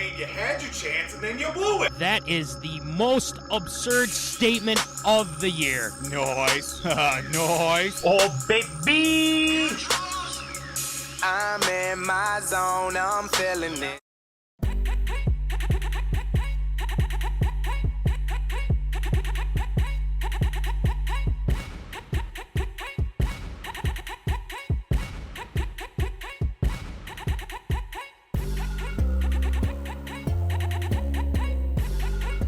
mean, you had your chance and then you blew it. That is the most absurd statement of the year. Nice. Nice. Oh, baby. I'm in my zone, I'm feeling it.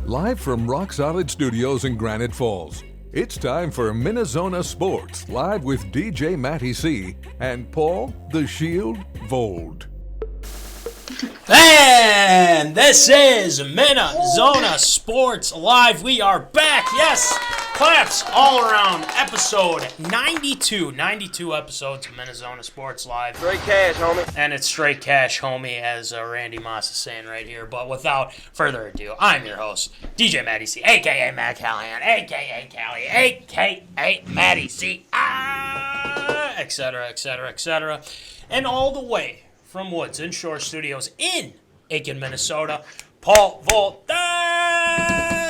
Live from Rock Solid Studios in Granite Falls, it's time for MinneZona Sports, live with DJ Matty C. and Paul the Shield Vold. And this is MinneZona Sports Live. We are back. Yes, claps all around. Episode 92. 92 episodes of MinneZona Sports Live. Straight cash, homie. And it's straight cash, homie, as Randy Moss is saying right here. But without further ado, I'm your host, DJ Matty C, a.k.a. Matt Callahan, a.k.a. Callie, a.k.a. Matty C, etc., etc., etc. And all the way from Woods and Shore Studios in Aiken, Minnesota, Paul Volt,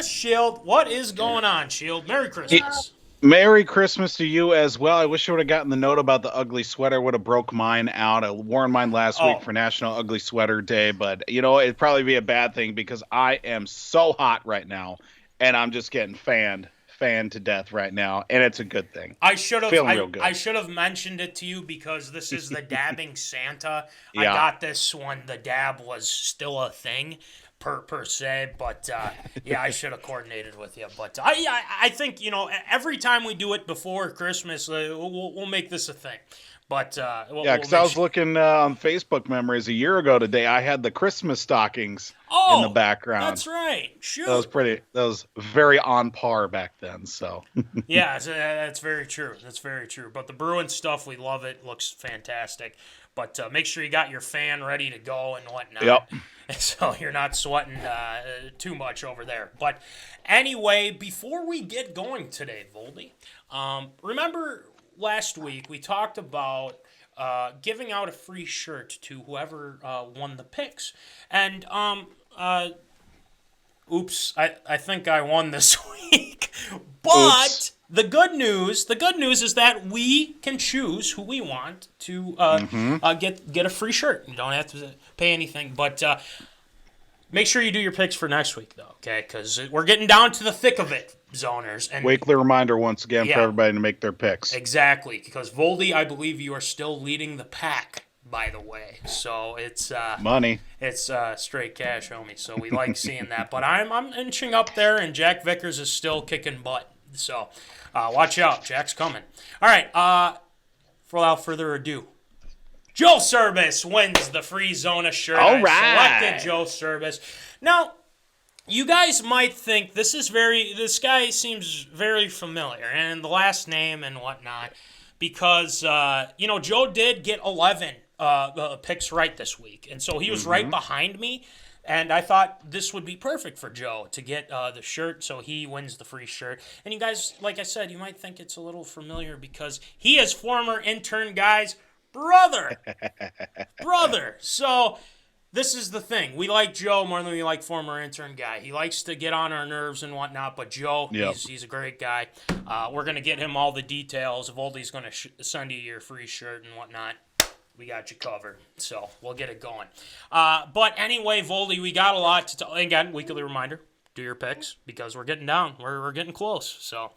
Shield. What is going on, Shield? Merry Christmas. Merry Christmas to you as well. I wish I would have gotten the note about the ugly sweater. Would have broke mine out. I wore mine last week for National Ugly Sweater Day, but you know, it'd probably be a bad thing because I am so hot right now and I'm just getting fanned to death right now, and it's a good thing. I should have real good. I should have mentioned it to you because this is the dabbing Santa. Yeah. I got this when the dab was still a thing per se, but yeah, I should have coordinated with you. But I think, you know, every time we do it before Christmas, we'll make this a thing. But because I was looking on Facebook memories a year ago today. I had the Christmas stockings in the background. That's right. Shoot. That was very on par back then. So yeah, that's very true. That's very true. But the Bruin stuff, we love it. Looks fantastic. But make sure you got your fan ready to go and whatnot. Yep. So you're not sweating too much over there. But anyway, before we get going today, Voldy, remember last week we talked about giving out a free shirt to whoever won the picks. And oops, I think I won this week. But the good news is that we can choose who we want to get a free shirt. You don't have to pay anything, but make sure you do your picks for next week, though, okay? Because we're getting down to the thick of it, zoners. And weekly reminder once again for everybody to make their picks. Exactly, because Voldy, I believe you are still leading the pack, by the way. So it's money. It's straight cash, homie. So we like seeing that. But I'm inching up there, and Jack Vickers is still kicking butt. So watch out, Jack's coming. All right, without further ado, Joe Serbus wins the free Zona shirt. All right. I selected Joe Serbus. Now, you guys might think this guy seems very familiar, and the last name and whatnot, because, Joe did get 11 picks right this week, and so he was right behind me, and I thought this would be perfect for Joe to get the shirt, so he wins the free shirt. And you guys, like I said, you might think it's a little familiar because he is former intern guy's brother. So this is the thing. We like Joe more than we like former intern guy. He likes to get on our nerves and whatnot, but Joe, he's a great guy. We're going to get him all the details. Voldy's going to send you your free shirt and whatnot. We got you covered, so we'll get it going. But anyway, Voldy, we got a lot to talk. Again, weekly reminder, do your picks because we're getting down. We're getting close. So,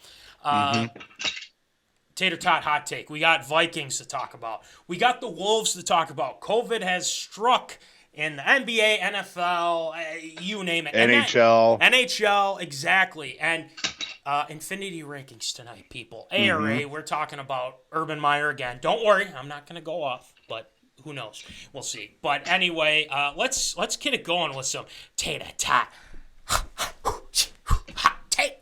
Tater Tot hot take. We got Vikings to talk about. We got the Wolves to talk about. COVID has struck in the NBA, NFL, you name it. NHL, exactly. And Infinity rankings tonight, people. ARA, we're talking about Urban Meyer again. Don't worry, I'm not going to go off, but who knows? We'll see. But anyway, let's get it going with some Tater Tot hot take.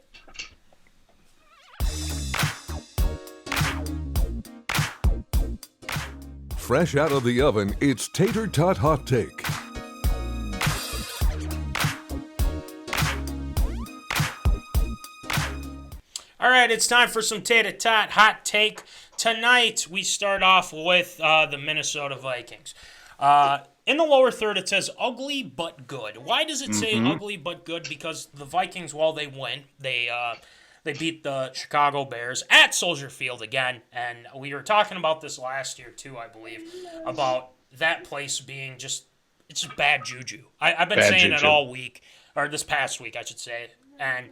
Fresh out of the oven, it's Tater Tot Hot Take. All right, it's time for some Tater Tot Hot Take. Tonight, we start off with the Minnesota Vikings. in the lower third, it says ugly but good. Why does it say ugly but good? Because the Vikings, while they win, they beat the Chicago Bears at Soldier Field again. And we were talking about this last year, too, I believe, about that place being it's just bad juju. I've been saying it all week, or this past week, I should say. And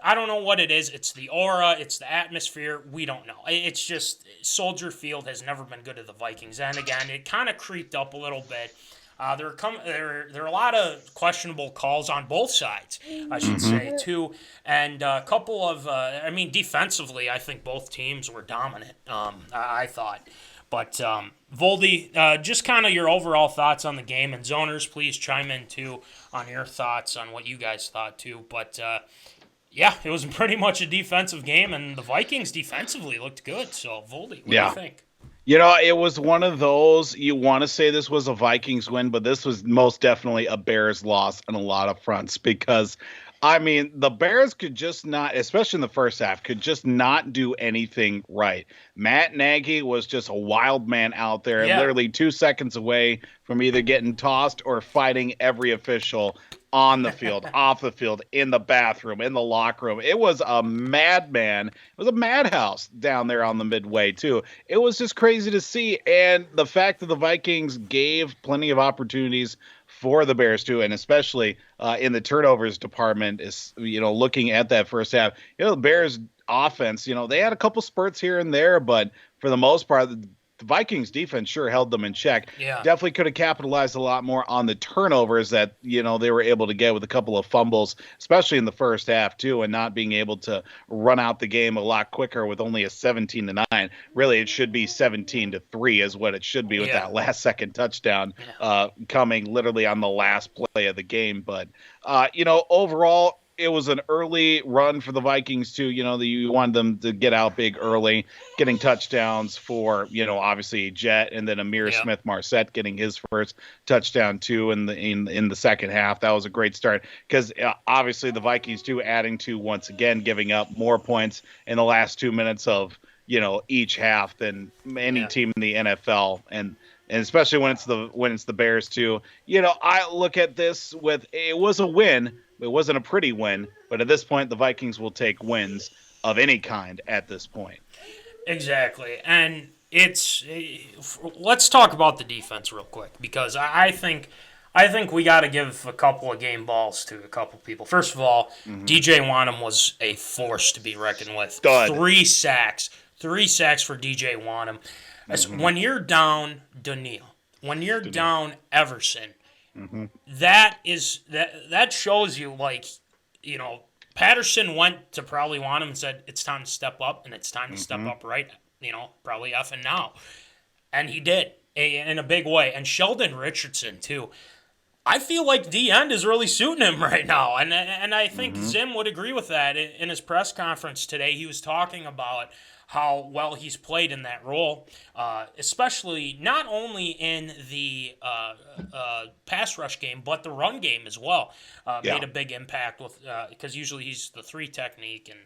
I don't know what it is. It's the aura. It's the atmosphere. We don't know. It's just Soldier Field has never been good to the Vikings. And again, it kind of creeped up a little bit. There are a lot of questionable calls on both sides, I should say, too. And a couple of, defensively, I think both teams were dominant, I thought. But, Voldy, just kind of your overall thoughts on the game. And Zoners, please chime in, too, on your thoughts on what you guys thought, too. But, yeah, it was pretty much a defensive game, and the Vikings defensively looked good. So, Voldy, what do you think? It was one of those, you want to say this was a Vikings win, but this was most definitely a Bears loss on a lot of fronts because, the Bears could just not, especially in the first half, could just not do anything right. Matt Nagy was just a wild man out there, literally 2 seconds away from either getting tossed or fighting every official on the field, off the field, in the bathroom, in the locker room. It was a madman. It was a madhouse down there on the midway, too. It was just crazy to see. And the fact that the Vikings gave plenty of opportunities for the Bears, too, and especially in the turnovers department, is, looking at that first half, the Bears offense, they had a couple spurts here and there, but for the most part, the Vikings defense sure held them in check. Yeah. Definitely could have capitalized a lot more on the turnovers that, they were able to get with a couple of fumbles, especially in the first half too, and not being able to run out the game a lot quicker with only a 17-9. Really, it should be 17-3 is what it should be with that last second touchdown coming literally on the last play of the game. But, overall, it was an early run for the Vikings too. You wanted them to get out big early, getting touchdowns for, obviously Jet, and then Amir Smith-Marset getting his first touchdown too in the second half. That was a great start because obviously the Vikings too adding to once again giving up more points in the last 2 minutes of each half than any team in the NFL, and especially when it's the Bears too. I look at this it was a win. It wasn't a pretty win, but at this point, the Vikings will take wins of any kind at this point. Exactly. And let's talk about the defense real quick, because I think we got to give a couple of game balls to a couple people. First of all, DJ Wanham was a force to be reckoned with. Stud. 3 sacks for DJ Wanham. When you're down Daniil, when you're down Everson, that shows you, Patterson went to probably Wanham and said, it's time to step up, and it's time to step up right, probably effing now. And he did, in a big way. And Sheldon Richardson, too. I feel like D-end is really suiting him right now. And I think Zim would agree with that. In his press conference today, he was talking about how well he's played in that role, especially not only in the pass rush game, but the run game as well. Made a big impact with because usually he's the 3 technique and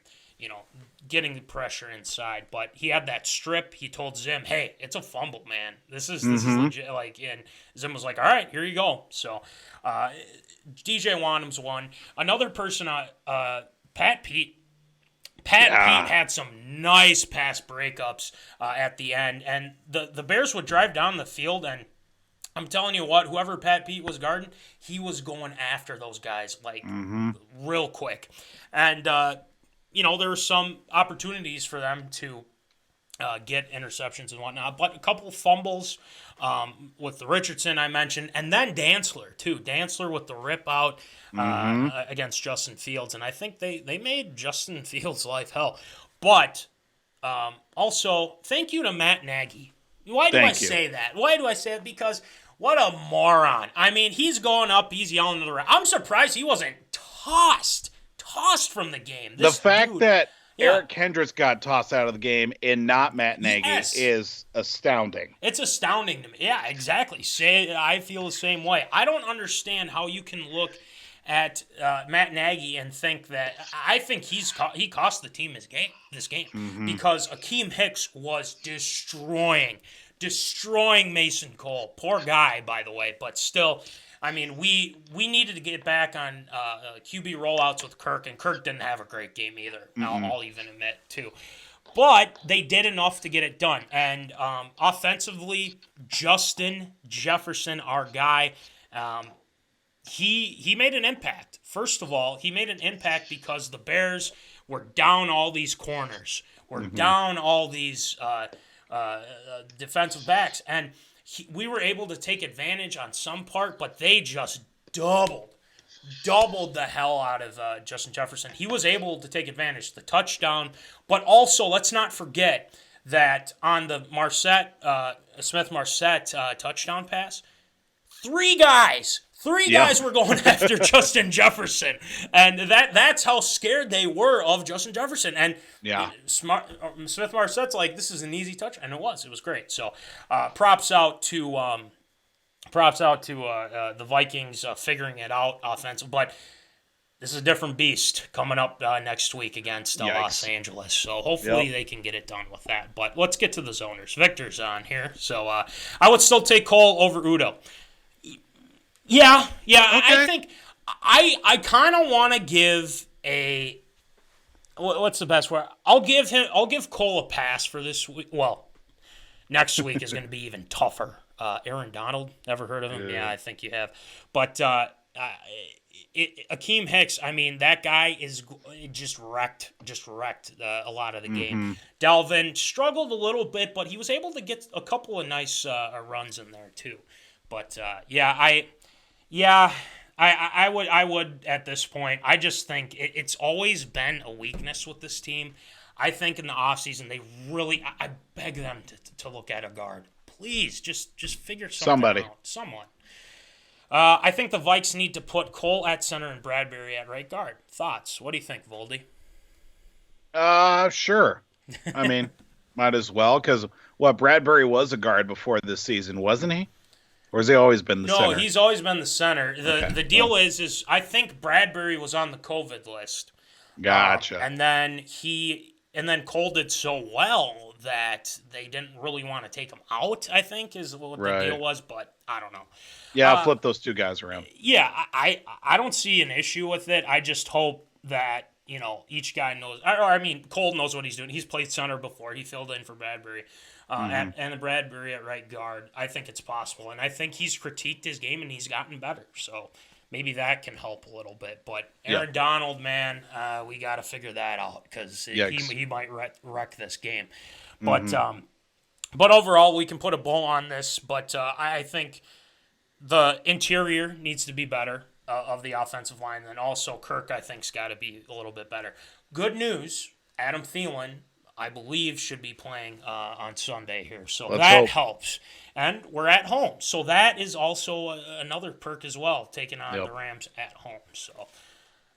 getting the pressure inside. But he had that strip. He told Zim, "Hey, it's a fumble, man. This is legit." And Zim was like, "All right, here you go." So DJ Wanham's one. Another person, Pat Pete. Pete had some nice pass breakups at the end, and the Bears would drive down the field, and I'm telling you what, whoever Pat Pete was guarding, he was going after those guys real quick. And there were some opportunities for them to get interceptions and whatnot, but a couple of fumbles with the Richardson I mentioned, and then Dantzler too. Dantzler with the rip out against Justin Fields, and I think they made Justin Fields' life hell. But also, thank you to Matt Nagy. Why do I say that? Why do I say it? Because what a moron. He's going up, he's yelling to the ref. I'm surprised he wasn't tossed from the game. The fact that Eric Hendricks got tossed out of the game and not Matt Nagy is astounding. It's astounding to me. Yeah, exactly. I feel the same way. I don't understand how you can look at Matt Nagy and think that – I think he cost the team this game because Akeem Hicks was destroying destroying Mason Cole. Poor guy, by the way, but still, I mean, we needed to get back on QB rollouts with Kirk, and Kirk didn't have a great game either. I'll even admit, too. But they did enough to get it done. And offensively, Justin Jefferson, our guy, he made an impact. First of all, he made an impact because the Bears were down all these corners. We're down all these defensive backs. And we were able to take advantage on some part, but they just doubled the hell out of Justin Jefferson. He was able to take advantage of the touchdown, but also let's not forget that on the Smith-Marsette touchdown pass, three guys were going after Justin Jefferson, and that's how scared they were of Justin Jefferson. And Smith-Marsette's like, this is an easy touch, and it was great. So props out to the Vikings figuring it out offensive, but this is a different beast coming up next week against Los Angeles. So hopefully they can get it done with that. But let's get to the zoners. Victor's on here, so I would still take Cole over Udo. Yeah. Okay. I think I kind of want to give a what's the best word? I'll give Cole a pass for this week. Well, next week is going to be even tougher. Aaron Donald, ever heard of him? Yeah, I think you have. But Akeem Hicks, I mean, that guy is just wrecked a lot of the game. Dalvin struggled a little bit, but he was able to get a couple of nice runs in there too. But I would at this point. I just think it's always been a weakness with this team. I think in the offseason they really, I beg them to look at a guard. Please, just figure something out. Someone. I think the Vikes need to put Cole at center and Bradbury at right guard. Thoughts? What do you think, Voldy? Sure. I mean, might as well, because Bradbury was a guard before this season, wasn't he? Or has he always been the center? No, he's always been the center. The deal is I think Bradbury was on the COVID list. Gotcha. And then Cole did so well that they didn't really want to take him out, I think, is what the deal was, but I don't know. Yeah, I'll flip those two guys around. Yeah, I don't see an issue with it. I just hope that, each guy knows. Cole knows what he's doing. He's played center before. He filled in for Bradbury. And Bradbury at right guard. I think it's possible. And I think he's critiqued his game and he's gotten better. So maybe that can help a little bit. But Aaron Donald, man, we got to figure that out because he might wreck this game. But overall, we can put a bow on this. But I think the interior needs to be better of the offensive line. And also Kirk, I think, has got to be a little bit better. Good news, Adam Thielen, I believe, should be playing on Sunday here. So that helps. And we're at home. So that is also another perk as well, taking on the Rams at home. So,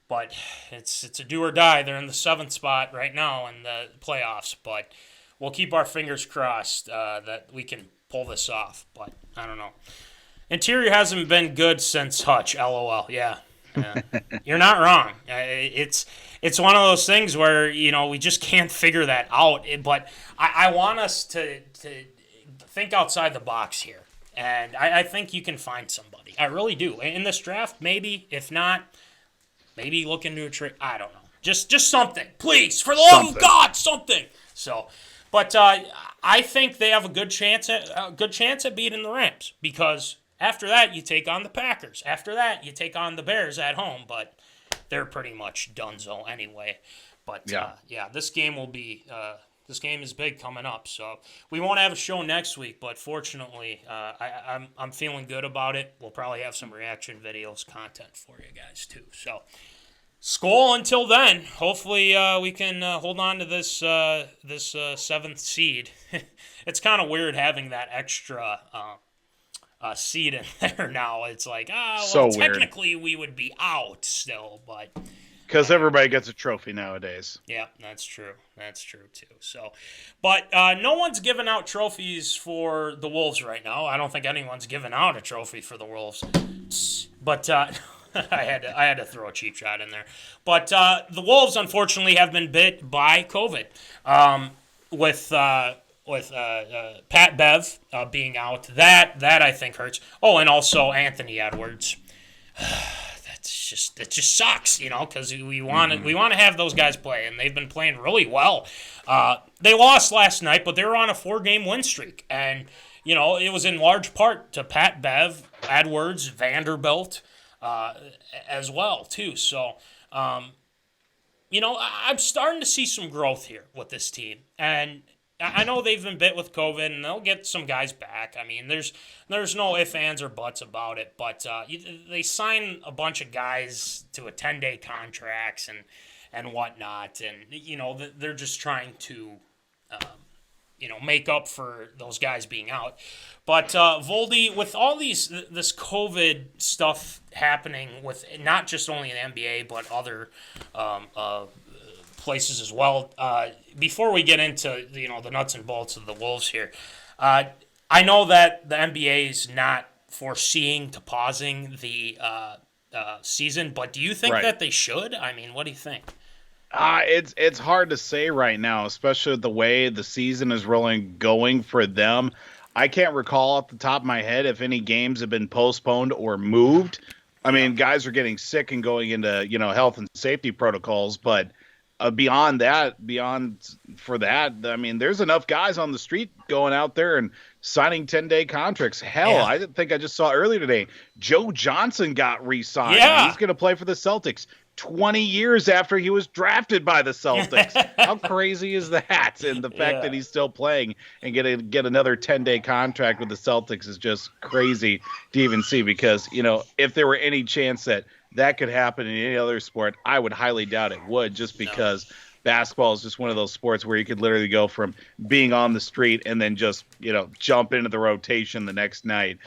but it's a do or die. They're in the 7th spot right now in the playoffs. But we'll keep our fingers crossed that we can pull this off. But I don't know. Interior hasn't been good since Hutch, LOL. Yeah. You're not wrong. It's one of those things where, we just can't figure that out. But I want us to think outside the box here. And I think you can find somebody. I really do. In this draft, maybe. If not, maybe look into a trade. I don't know. Just something. Please, for the love of God, something. So, but I think they have a good chance at beating the Rams because after that, you take on the Packers. After that, you take on the Bears at home, but they're pretty much donezo anyway. But, this game will be this game is big coming up. So we won't have a show next week, but fortunately, I'm feeling good about it. We'll probably have some reaction videos, content for you guys too. So Skol until then. Hopefully we can hold on to this 7th seed. It's kind of weird having that extra seed in there now. It's like, technically we would be out still, but because everybody gets a trophy nowadays. Yeah, that's true. That's true too. So, but no one's giving out trophies for the Wolves right now. I don't think anyone's given out a trophy for the Wolves. But I had to throw a cheap shot in there. But the Wolves unfortunately have been bit by COVID. With Pat Bev being out, that I think hurts. Oh, and also Anthony Edwards. That just sucks, because we want to have those guys play, and they've been playing really well. They lost last night, but they were on a 4-game win streak, and it was in large part to Pat Bev, Edwards, Vanderbilt, as well too. So, I'm starting to see some growth here with this team, and I know they've been bit with COVID, and they'll get some guys back. I mean, there's no ifs, ands, or buts about it. But they sign a bunch of guys to a 10-day contracts and whatnot, and they're just trying to make up for those guys being out. But Voldy, with all this COVID stuff happening with not just only the NBA but other places as well. Before we get into the nuts and bolts of the Wolves here, I know that the NBA is not foreseeing to pausing the season, but do you think that they should? I mean, what do you think? It's hard to say right now, especially with the way the season is going for them. I can't recall off the top of my head if any games have been postponed or moved. I mean, guys are getting sick and going into health and safety protocols, but beyond that, I mean, there's enough guys on the street going out there and signing 10-day contracts. Hell, yeah. I think I just saw earlier today, Joe Johnson got re-signed. Yeah. He's going to play for the Celtics 20 years after he was drafted by the Celtics. How crazy is that? And the fact that he's still playing and get another 10-day contract with the Celtics is just crazy to even see, because, if there were any chance that could happen in any other sport, I would highly doubt it would, just because basketball is just one of those sports where you could literally go from being on the street and then just, jump into the rotation the next night,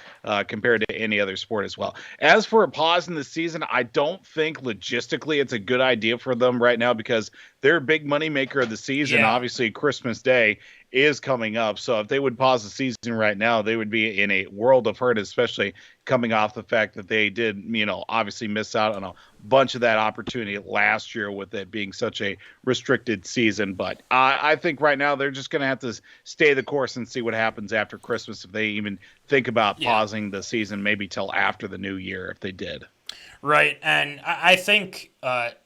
compared to any other sport as well. As for a pause in the season, I don't think logistically it's a good idea for them right now, because their big money maker of the season, obviously Christmas Day, is coming up. So if they would pause the season right now, they would be in a world of hurt, especially coming off the fact that they did, obviously miss out on a bunch of that opportunity last year with it being such a restricted season. But I think right now they're just going to have to stay the course and see what happens after Christmas, if they even think about pausing the season, maybe till after the new year, if they did. Right, and I think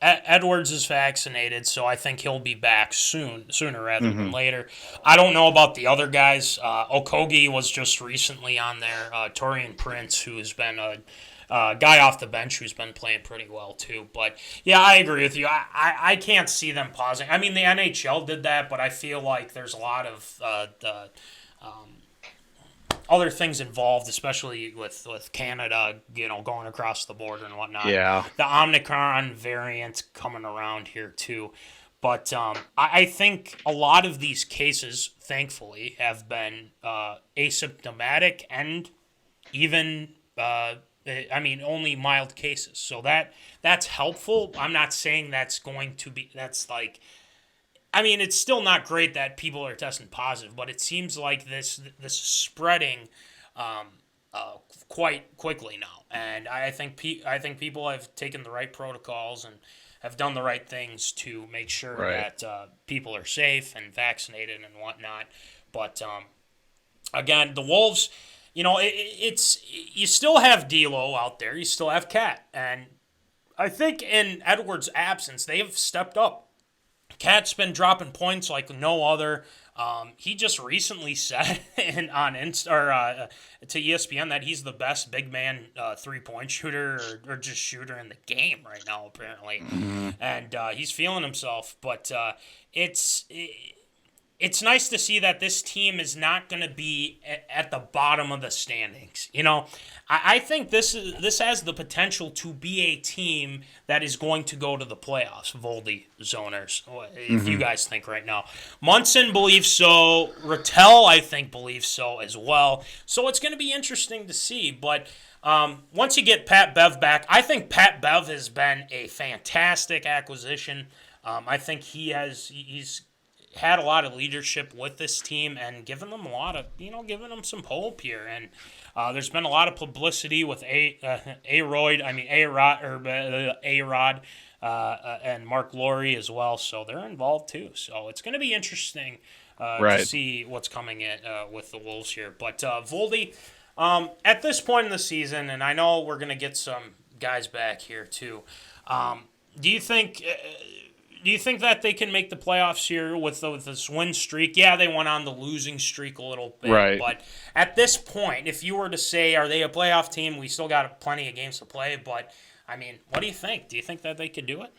Edwards is vaccinated, so I think he'll be back sooner rather than later. I don't know about the other guys. Okogie was just recently on there. Torian Prince, who has been a guy off the bench who's been playing pretty well too. But, yeah, I agree with you. I can't see them pausing. I mean, the NHL did that, but I feel like there's a lot of other things involved, especially with Canada, going across the border and whatnot. Yeah. The Omicron variant coming around here too. But I think a lot of these cases, thankfully, have been asymptomatic and even, only mild cases. So that's helpful. I'm not saying it's still not great that people are testing positive, but it seems like this is spreading quite quickly now, and I think people have taken the right protocols and have done the right things to make sure that people are safe and vaccinated and whatnot. But again, the Wolves, it's you still have D'Lo out there, you still have Cat, and I think in Edwards' absence, they have stepped up. Cat's been dropping points like no other. He just recently said to ESPN that he's the best big man 3-point shooter or just shooter in the game right now, apparently. And he's feeling himself. But it's nice to see that this team is not going to be at the bottom of the standings. I think this has the potential to be a team that is going to go to the playoffs, Voldy Zoners, if you guys think right now. Munson believes so. Rattel, I think, believes so as well. So it's going to be interesting to see. But once you get Pat Bev back, I think Pat Bev has been a fantastic acquisition. I think he's had a lot of leadership with this team and given them giving them some hope here. And there's been a lot of publicity with A-Rod and Mark Laurie as well. So they're involved too. So it's going to be interesting to see what's coming in with the Wolves here. But Voldy, at this point in the season, and I know we're going to get some guys back here too, do you think that they can make the playoffs here with this win streak? Yeah, they went on the losing streak a little bit. Right. But at this point, if you were to say, are they a playoff team? We still got plenty of games to play. But, I mean, what do you think? Do you think that they could do it?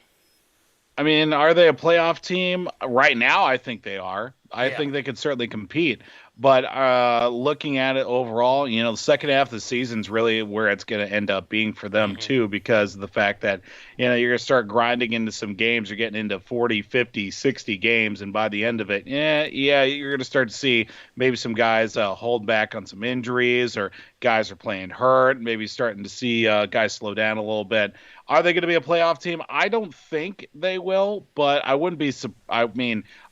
I mean, are they a playoff team? Right now, I think they are. I think they could certainly compete. But looking at it overall, the second half of the season is really where it's going to end up being for them, too, because of the fact that, you're going to start grinding into some games. You're getting into 40, 50, 60 games. And by the end of it, you're going to start to see maybe some guys hold back on some injuries, or guys are playing hurt, maybe starting to see guys slow down a little bit. Are they going to be a playoff team? I don't think they will, but I wouldn't be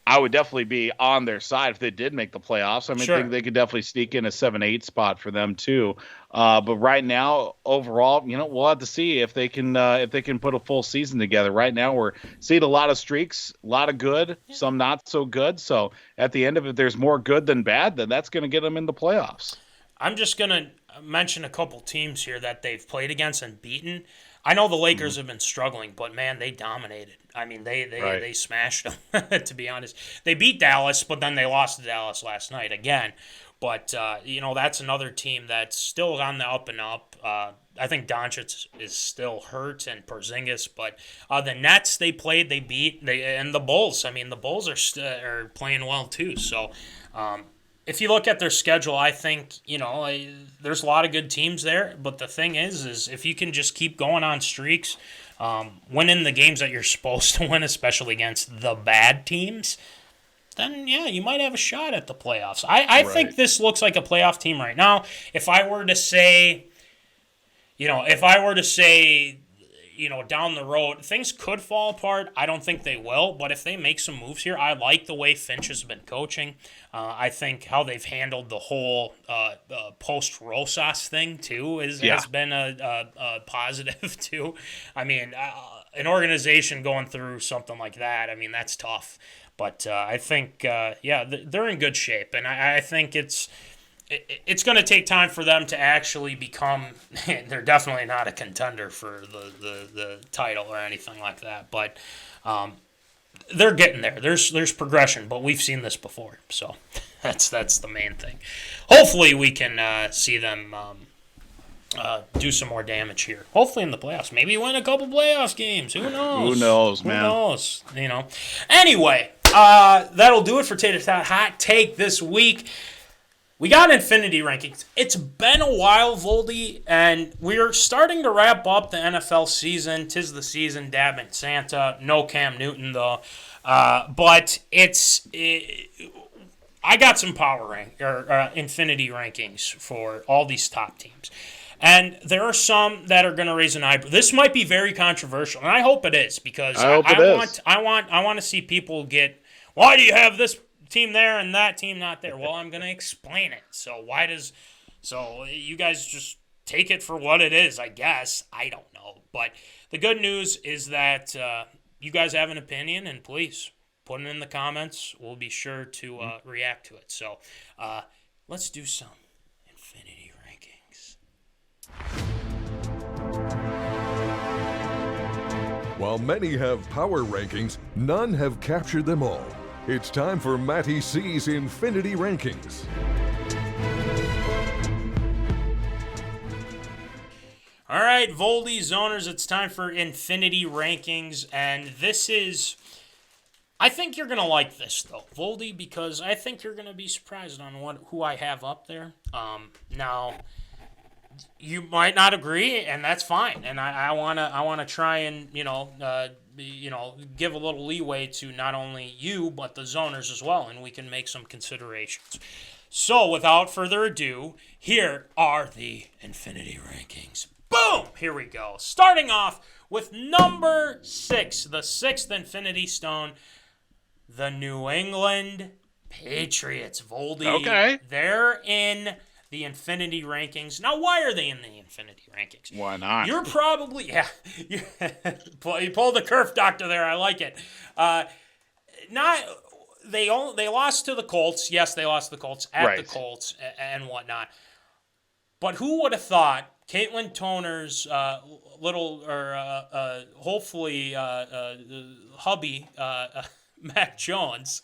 I would definitely be on their side if they did make the playoffs. I think they could definitely sneak in a 7-8 spot for them too. But right now, overall, we'll have to see if they can put a full season together. Right now, we're seeing a lot of streaks, a lot of good, some not so good. So at the end of it, there's more good than bad. Then that's going to get them in the playoffs. I'm just going to mention a couple teams here that they've played against and beaten. I know the Lakers have been struggling, but, man, they dominated. I mean, they smashed them, to be honest. They beat Dallas, but then they lost to Dallas last night again. But, that's another team that's still on the up and up. I think Doncic is still hurt, and Porzingis. But the Nets they played, they beat. And the Bulls. I mean, the Bulls are playing well, too. So, if you look at their schedule, I think, there's a lot of good teams there. But the thing is if you can just keep going on streaks, winning the games that you're supposed to win, especially against the bad teams, then, you might have a shot at the playoffs. I think this looks like a playoff team right now. If I were to say, down the road, things could fall apart. I don't think they will, but if they make some moves here, I like the way Finch has been coaching. I think how they've handled the whole post-Rosas thing, too, has been a positive, too. I mean, an organization going through something like that, I mean, that's tough. But I think, they're in good shape, and I think it's going to take time for them to actually become – they're definitely not a contender for the title or anything like that. But they're getting there. There's progression, but we've seen this before. So that's the main thing. Hopefully we can see them do some more damage here. Hopefully in the playoffs. Maybe win a couple playoffs games. Who knows? Who knows, man? Who knows? Anyway, that'll do it for Tater's Hot Take this week. We got Infinity Rankings. It's been a while, Voldy, and we're starting to wrap up the NFL season. 'Tis the season, Dab and Santa. No Cam Newton, though. But I got some Infinity Rankings for all these top teams. And there are some that are going to raise an eyebrow. This might be very controversial, and I hope it is, because I want to see people get, why do you have this team there and that team not there? Well, I'm going to explain it. So you guys just take it for what it is, I guess. I don't know. But the good news is that you guys have an opinion, and please put it in the comments. We'll be sure to react to it. So let's do some Infinity Rankings. While many have power rankings, none have captured them all. It's time for Matty C's Infinity Rankings. All right, Voldy Zoners, it's time for Infinity Rankings, and this is... I think you're going to like this, though, Voldy, because I think you're going to be surprised on who I have up there. Now, you might not agree, and that's fine, and I want to try and, give a little leeway to not only you, but the zoners as well, and we can make some considerations. So, without further ado, here are the Infinity Rankings. Boom! Here we go. Starting off with number 6, the 6th Infinity Stone, the New England Patriots. Voldy. Okay. They're in the Infinity Rankings. Now, why are they in the Infinity Rankings? Why not? You're probably, you pulled the Kerf doctor there. I like it. they lost to the Colts. Yes, they lost to the Colts at the Colts and whatnot. But who would have thought Caitlin Toner's hopefully hubby, Mac Jones,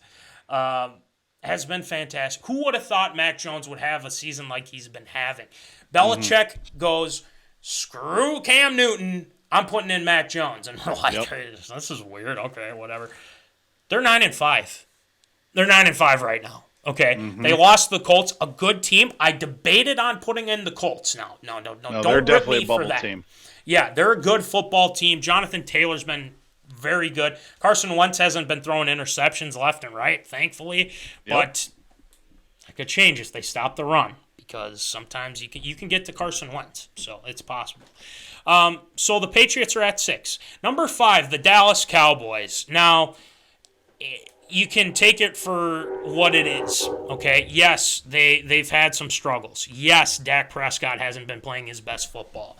has been fantastic. Who would have thought Mac Jones would have a season like he's been having? Belichick goes, screw Cam Newton, I'm putting in Mac Jones. And we're like, hey, this is weird. Okay, whatever. They're 9-5. They're 9-5 right now. Okay, They lost to the Colts, a good team. I debated on putting in the Colts. No, don't they're rip definitely me a bubble for that. team. Yeah, they're a good football team. Jonathan Taylor's been very good. Carson Wentz hasn't been throwing interceptions left and right, thankfully. But it could change if they stop the run, because sometimes you can get to Carson Wentz, so it's possible. So the Patriots are at 6. Number 5, the Dallas Cowboys. Now, you can take it for what it is, okay? Yes, they've had some struggles. Yes, Dak Prescott hasn't been playing his best football.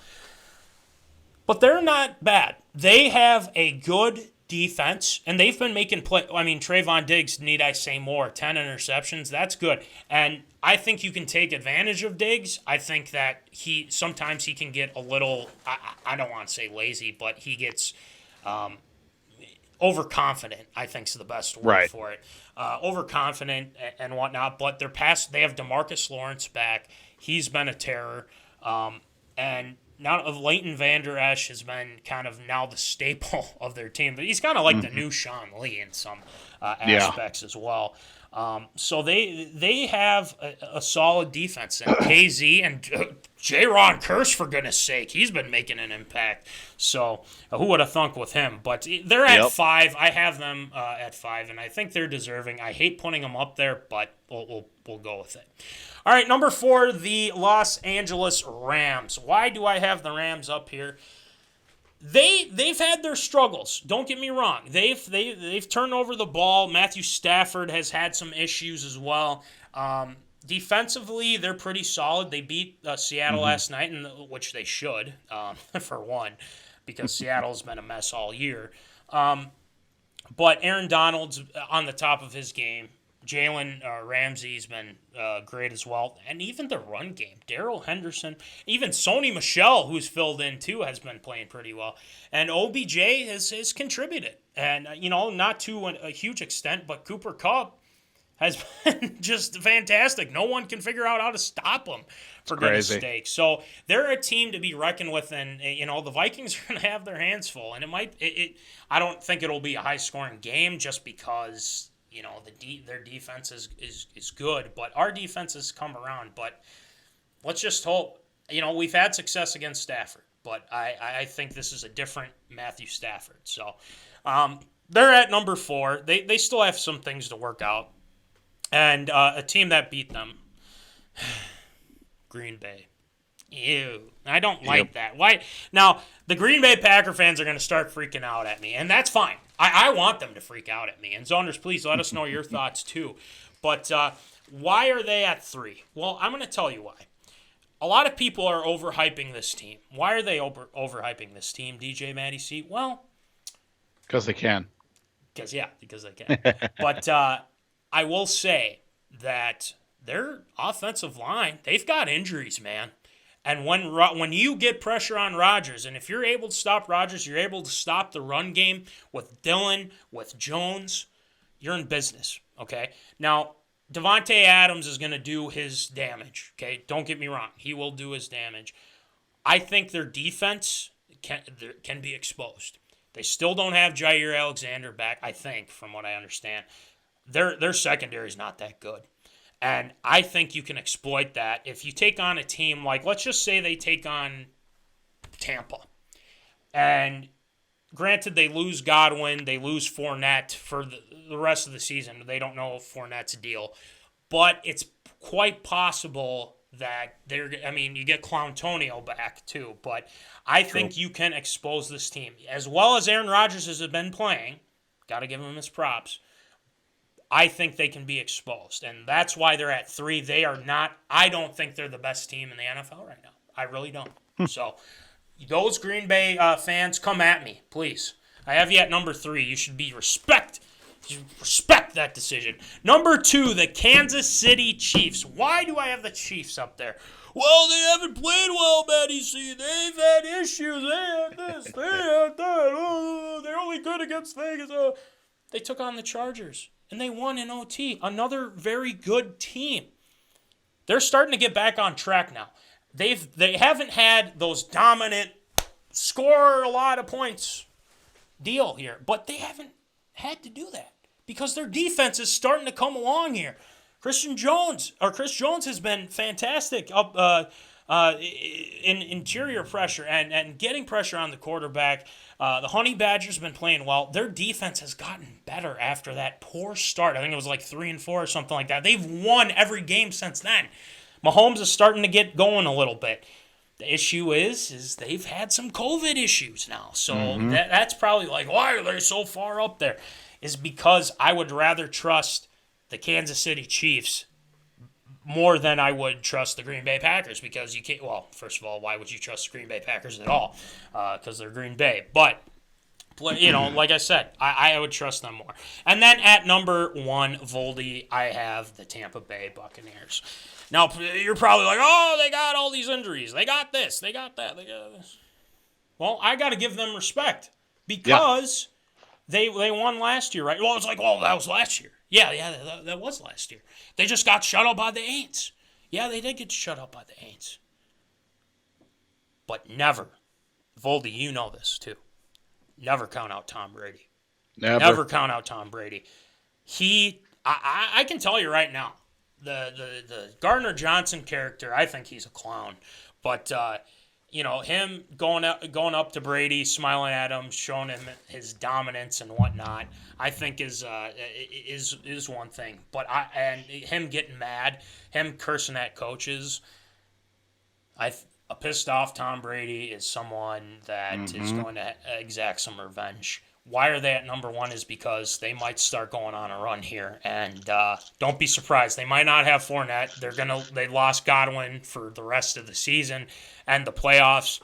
But they're not bad. They have a good defense, and they've been making play. I mean, Trayvon Diggs, need I say more? 10 interceptions, that's good. And I think you can take advantage of Diggs. I think that sometimes he can get a little, I don't want to say lazy, but he gets overconfident, I think is the best word for it. Overconfident and whatnot, but they have DeMarcus Lawrence back. He's been a terror. And now Leighton Vander Esch has been kind of now the staple of their team. But he's kind of like the new Sean Lee in some aspects as well. So they have a solid defense. And KZ and J-Ron Kearse, for goodness sake, he's been making an impact. So who would have thunk with him? But they're at 5. I have them at 5, and I think they're deserving. I hate putting them up there, but we'll go with it. All right, number 4, the Los Angeles Rams. Why do I have the Rams up here? They've had their struggles. Don't get me wrong. They've turned over the ball. Matthew Stafford has had some issues as well. Defensively, they're pretty solid. They beat Seattle last night, which they should, for one, because Seattle's been a mess all year. But Aaron Donald's on the top of his game. Jalen Ramsey's been great as well. And even the run game. Darrell Henderson, even Sony Michel, who's filled in too, has been playing pretty well. And OBJ has contributed. And, not to a huge extent, but Cooper Kupp has been just fantastic. No one can figure out how to stop him, for goodness sake. So they're a team to be reckoned with, and the Vikings are going to have their hands full. And I don't think it'll be a high-scoring game just because their defense is good, but our defense has come around. But let's just hope. We've had success against Stafford, but I think this is a different Matthew Stafford. So they're at number 4. They still have some things to work out. And a team that beat them, Green Bay. Ew. I don't like that. Why? Now, the Green Bay Packer fans are going to start freaking out at me, and that's fine. I want them to freak out at me. And Zoners, please let us know your thoughts too. But why are they at 3? Well, I'm going to tell you why. A lot of people are overhyping this team. Why are they overhyping this team, DJ Matty C? Well, because they can. Because they can. But I will say that their offensive line, they've got injuries, man. And when you get pressure on Rodgers, and if you're able to stop Rodgers, you're able to stop the run game with Dillon, with Jones, you're in business, okay? Now, Devontae Adams is going to do his damage, okay? Don't get me wrong. He will do his damage. I think their defense can be exposed. They still don't have Jair Alexander back, I think, from what I understand. Their secondary is not that good. And I think you can exploit that. If you take on a team like, let's just say they take on Tampa. And granted, they lose Godwin, they lose Fournette for the rest of the season. They don't know if Fournette's a deal. But it's quite possible that you get Clowntonio back too. But I think you can expose this team. As well as Aaron Rodgers has been playing, got to give him his props, I think they can be exposed. And that's why they're at 3. They are not, I don't think they're the best team in the NFL right now. I really don't. So those Green Bay fans, come at me, please. I have you at number 3. You should be Respect that decision. Number 2, the Kansas City Chiefs. Why do I have the Chiefs up there? Well, they haven't played well, Matty C. They've had issues. They had this. They had that. Oh, they're only good against Vegas. They took on the Chargers, and they won in OT. Another very good team. They're starting to get back on track now. They haven't had those dominant score a lot of points deal here, but they haven't had to do that because their defense is starting to come along here. Chris Jones has been fantastic up in interior pressure and getting pressure on the quarterback. The Honey Badgers have been playing well. Their defense has gotten better after that poor start. I think it was like 3-4 or something like that. They've won every game since then. Mahomes is starting to get going a little bit. The issue is they've had some COVID issues now. So that's probably like, why are they so far up there? Is because I would rather trust the Kansas City Chiefs more than I would trust the Green Bay Packers because you can't, well, first of all, why would you trust the Green Bay Packers at all? Because they're Green Bay. But, you know, like I said, I would trust them more. And then at number 1, Voldy, I have the Tampa Bay Buccaneers. Now, you're probably like, oh, they got all these injuries. They got this. They got that. They got this. Well, I got to give them respect because they won last year, right? Well, it's like, well, that was last year. Yeah, that was last year. They just got shut out by the Aints. Yeah, they did get shut out by the Aints. But never, Voldy, you know this too. Never count out Tom Brady. Never count out Tom Brady. I can tell you right now, the Gardner Johnson character, I think he's a clown. But you know, him going up to Brady, smiling at him, showing him his dominance and whatnot, I think is one thing. But and him getting mad, him cursing at coaches, a pissed off Tom Brady is someone that is going to exact some revenge. Why are they at number 1 is because they might start going on a run here. And don't be surprised. They might not have Fournette. They lost Godwin for the rest of the season and the playoffs.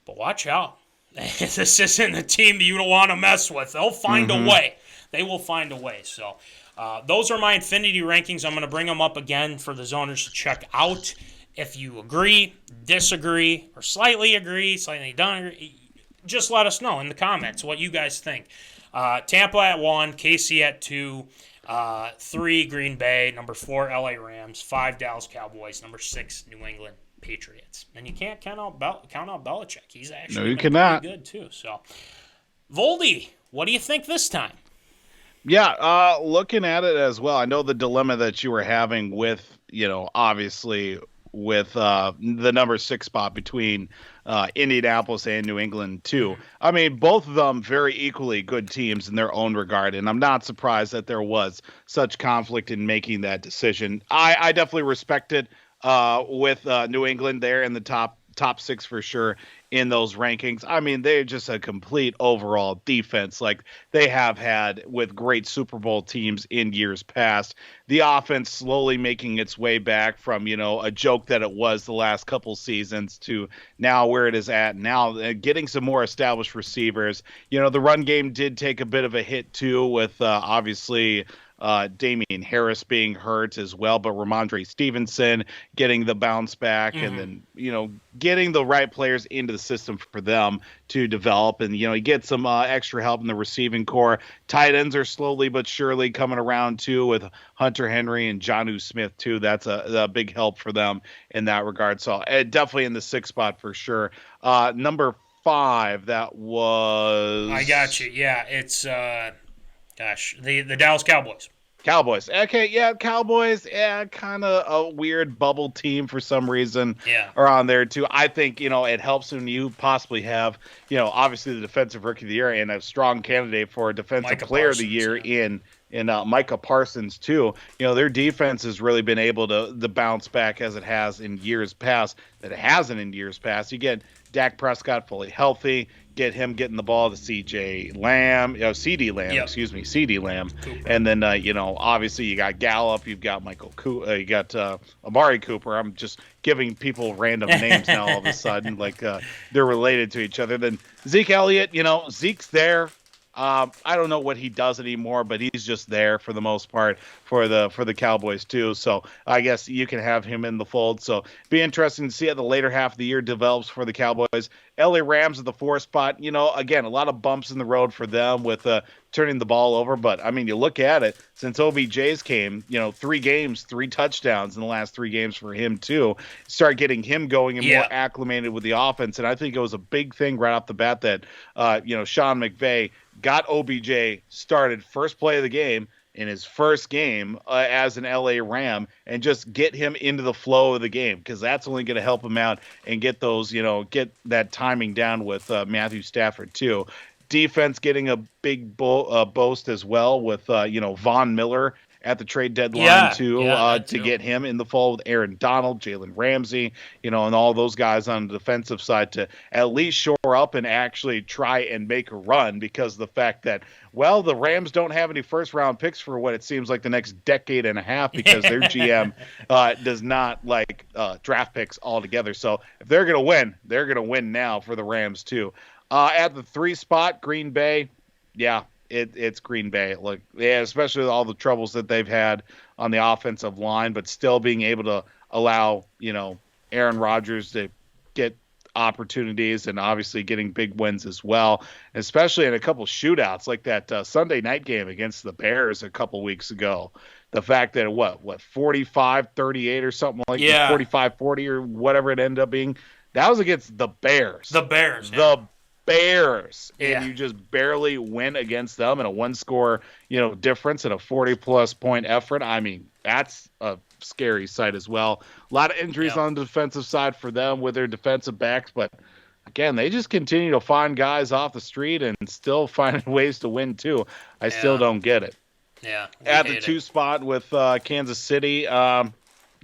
But watch out. This isn't a team you don't want to mess with. They'll find a way. They will find a way. So those are my Infinity rankings. I'm going to bring them up again for the zoners to check out. If you agree, disagree, or slightly agree, slightly don't agree, just let us know in the comments what you guys think. Tampa at 1, KC at 2, 3 Green Bay, number 4 LA Rams, 5 Dallas Cowboys, number 6 New England Patriots. And you can't count out Belichick. He's actually pretty good too. So, Voldy, what do you think this time? Yeah, looking at it as well, I know the dilemma that you were having with, obviously with the number 6 spot between Indianapolis and New England too. I mean, both of them very equally good teams in their own regard, and I'm not surprised that there was such conflict in making that decision. I definitely respect it with New England there in the top 6 for sure in those rankings. I mean, they're just a complete overall defense like they have had with great Super Bowl teams in years past. The offense slowly making its way back from, a joke that it was the last couple seasons to now where it is at now, getting some more established receivers. The run game did take a bit of a hit too with obviously Damian Harris being hurt as well, but Ramondre Stevenson getting the bounce back and then, getting the right players into the system for them to develop. And, you get some extra help in the receiving core. Tight ends are slowly but surely coming around too with Hunter Henry and Jonnu Smith too. That's a big help for them in that regard. So definitely in the 6th spot for sure. Number 5, that was... I got you. Yeah, it's... the Dallas Cowboys. Cowboys. Okay, yeah, Cowboys, kind of a weird bubble team for some reason are on there too. I think, it helps when you possibly have, obviously the defensive rookie of the year and a strong candidate for defensive player of the year in Micah Parsons too. Their defense has really been able to bounce back as it has in years past that it hasn't in years past. You get Dak Prescott fully healthy, get him getting the ball to CeeDee Lamb. Cooper. And then, obviously you got Gallup, you've got you got Amari Cooper. I'm just giving people random names now all of a sudden, like they're related to each other. Then Zeke Elliott, Zeke's there. I don't know what he does anymore, but he's just there for the most part for the Cowboys too. So I guess you can have him in the fold. So be interesting to see how the later half of the year develops for the Cowboys. LA Rams at the 4 spot. Again, a lot of bumps in the road for them with turning the ball over. But I mean, you look at it since OBJ's came, 3 games, 3 touchdowns in the last 3 games for him too. Start getting him going and more acclimated with the offense. And I think it was a big thing right off the bat that Sean McVay got OBJ started first play of the game in his first game as an LA Ram and just get him into the flow of the game, because that's only going to help him out and get those, get that timing down with Matthew Stafford too. Defense getting a big boast as well with, Von Miller at the trade deadline to get him in the fold with Aaron Donald, Jalen Ramsey, and all those guys on the defensive side to at least shore up and actually try and make a run, because of the fact that, well, the Rams don't have any first-round picks for what it seems like the next decade and a half, because their GM does not like draft picks altogether. So if they're going to win now for the Rams too. At the 3 spot, Green Bay, it's Green Bay. Look, especially with all the troubles that they've had on the offensive line, but still being able to allow, Aaron Rodgers to get opportunities and obviously getting big wins as well, especially in a couple shootouts like that Sunday night game against the Bears a couple weeks ago. The fact that 45-38 or something like that, 45-40 or whatever it ended up being, that was against the Bears. The Bears. And you just barely win against them in a 1-score, difference and a 40-plus point effort. I mean, that's a scary sight as well. A lot of injuries on the defensive side for them with their defensive backs, but again, they just continue to find guys off the street and still finding ways to win too. I still don't get it. Yeah. At the 2 spot with Kansas City, I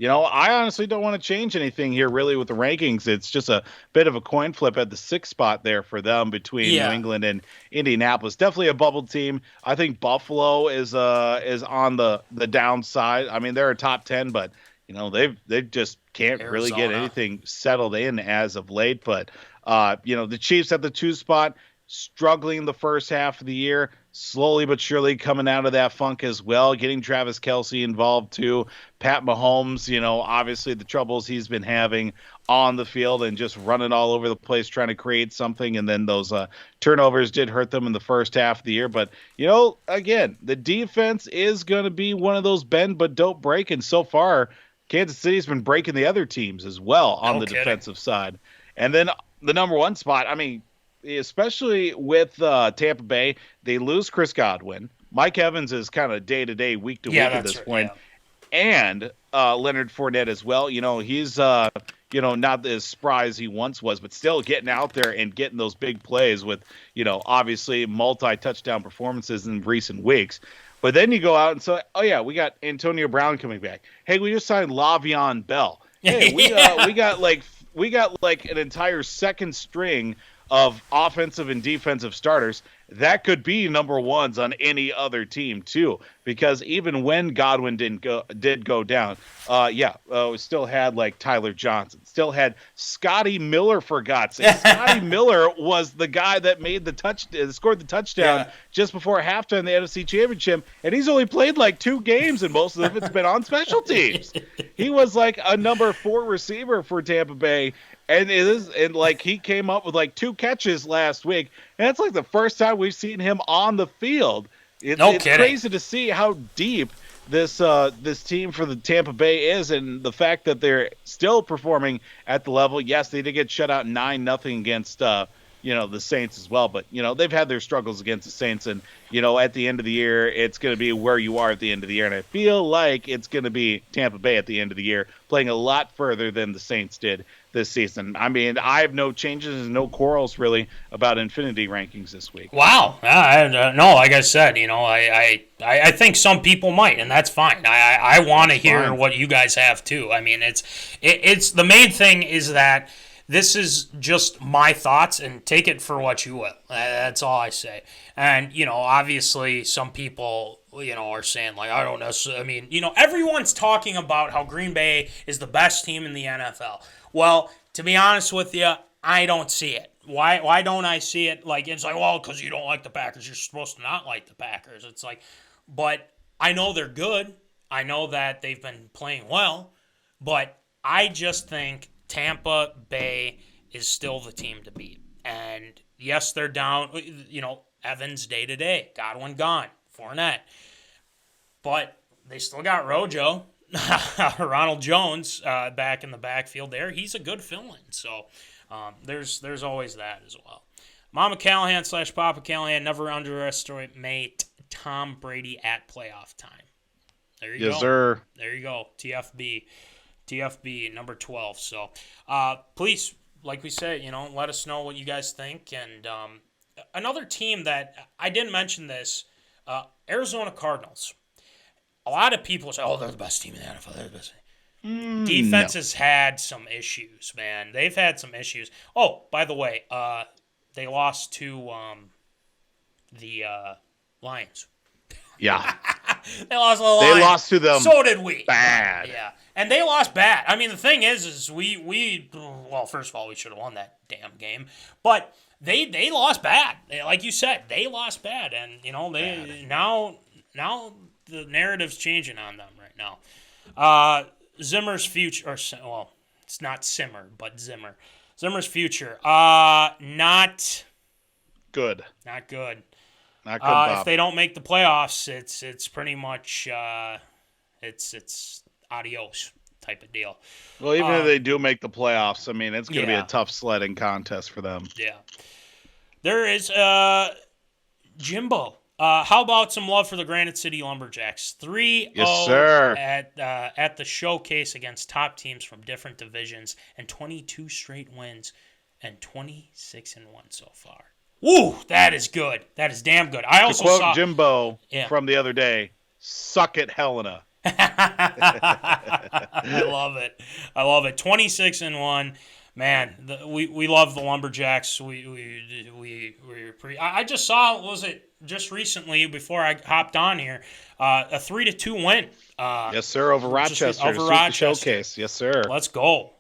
honestly don't want to change anything here really with the rankings. It's just a bit of a coin flip at the 6th spot there for them between New England and Indianapolis. Definitely a bubble team. I think Buffalo is on the downside. I mean, they're a top 10, but they just can't really get anything settled in as of late. But the Chiefs at the 2 spot, struggling the first half of the year, slowly but surely coming out of that funk as well, getting Travis Kelce involved too. Pat Mahomes, obviously the troubles he's been having on the field and just running all over the place trying to create something. And then those turnovers did hurt them in the first half of the year. But, again, the defense is going to be one of those bend but don't break. And so far, Kansas City's been breaking the other teams as well on the defensive side. And then the number 1 spot, I mean, especially with Tampa Bay, they lose Chris Godwin. Mike Evans is kind of day-to-day, week-to-week at this point. And Leonard Fournette as well. He's not as spry as he once was, but still getting out there and getting those big plays with, obviously multi-touchdown performances in recent weeks. But then you go out and say, we got Antonio Brown coming back. Hey, we just signed Le'Veon Bell. Hey, we got an entire second string of offensive and defensive starters that could be number 1s on any other team too, because even when Godwin did go down, we still had Tyler Johnson, still had Scotty Miller, for God's sake. Scotty Miller was the guy that made scored the touchdown just before halftime in the NFC Championship, and he's only played 2 games, and most of it's been on special teams. He was a number 4 receiver for Tampa Bay. And he came up with 2 catches last week. And that's the first time we've seen him on the field. It's crazy to see how deep this team for the Tampa Bay is, and the fact that they're still performing at the level. Yes, they did get shut out 9-0 against the Saints as well, but they've had their struggles against the Saints, and at the end of the year, it's going to be where you are at the end of the year, and I feel like it's going to be Tampa Bay at the end of the year, playing a lot further than the Saints did this season. I mean, I have no changes and no quarrels really about Infinity rankings this week. Wow. No, like I said, I think some people might, and that's fine. I want to hear what you guys have too. I mean, it's the main thing is that this is just my thoughts, and take it for what you will. That's all I say. And, obviously some people, are saying, I don't necessarily, I mean, everyone's talking about how Green Bay is the best team in the NFL. Well, to be honest with you, I don't see it. Why don't I see it? Like, it's like, well, because you don't like the Packers. You're supposed to not like the Packers. It's like, but I know they're good. I know that they've been playing well. But I just think Tampa Bay is still the team to beat. And, yes, they're down. Evans day-to-day. Godwin gone. Fournette. But they still got Rojo. Ronald Jones back in the backfield there. He's a good fill-in. So there's always that as well. Mama Callahan / Papa Callahan, never underestimate Tom Brady at playoff time. There you go. Yes, sir. There you go. TFB number 12. So please, like we said, let us know what you guys think. And another team that I didn't mention this, Arizona Cardinals. A lot of people say, they're the best team in the NFL. They're the best team. Defense has had some issues, man. They've had some issues. Oh, by the way, they lost to the Lions. Yeah. They lost to the Lions. They lost to them. So did we. Bad. Yeah. And they lost bad. I mean, the thing is we first of all, we should have won that damn game. But they lost bad. Like you said, they lost bad. And, now the narrative's changing on them right now. Zimmer's future, it's not Simmer, but Zimmer. Zimmer's future, not good. Not good. Not good, Bob. If they don't make the playoffs, it's pretty much it's adios type of deal. Well, even if they do make the playoffs, I mean, it's going to be Yeah. a tough sledding contest for them. Yeah. There is Jimbo. How about some love for the Granite City Lumberjacks? 3-0 Yes, sir. at the showcase against top teams from different divisions, and 22 straight wins and 26-1 so far. Woo, that is good. That is damn good. I also to quote saw Jimbo from the other day, "Suck it, Helena." I love it. 26-1. Man, we love the Lumberjacks. We're pretty. I just saw, was it just recently before I hopped on here, a 3-2 win. Yes, sir. Over Rochester. Over Rochester. Showcase. Yes, sir. Let's go.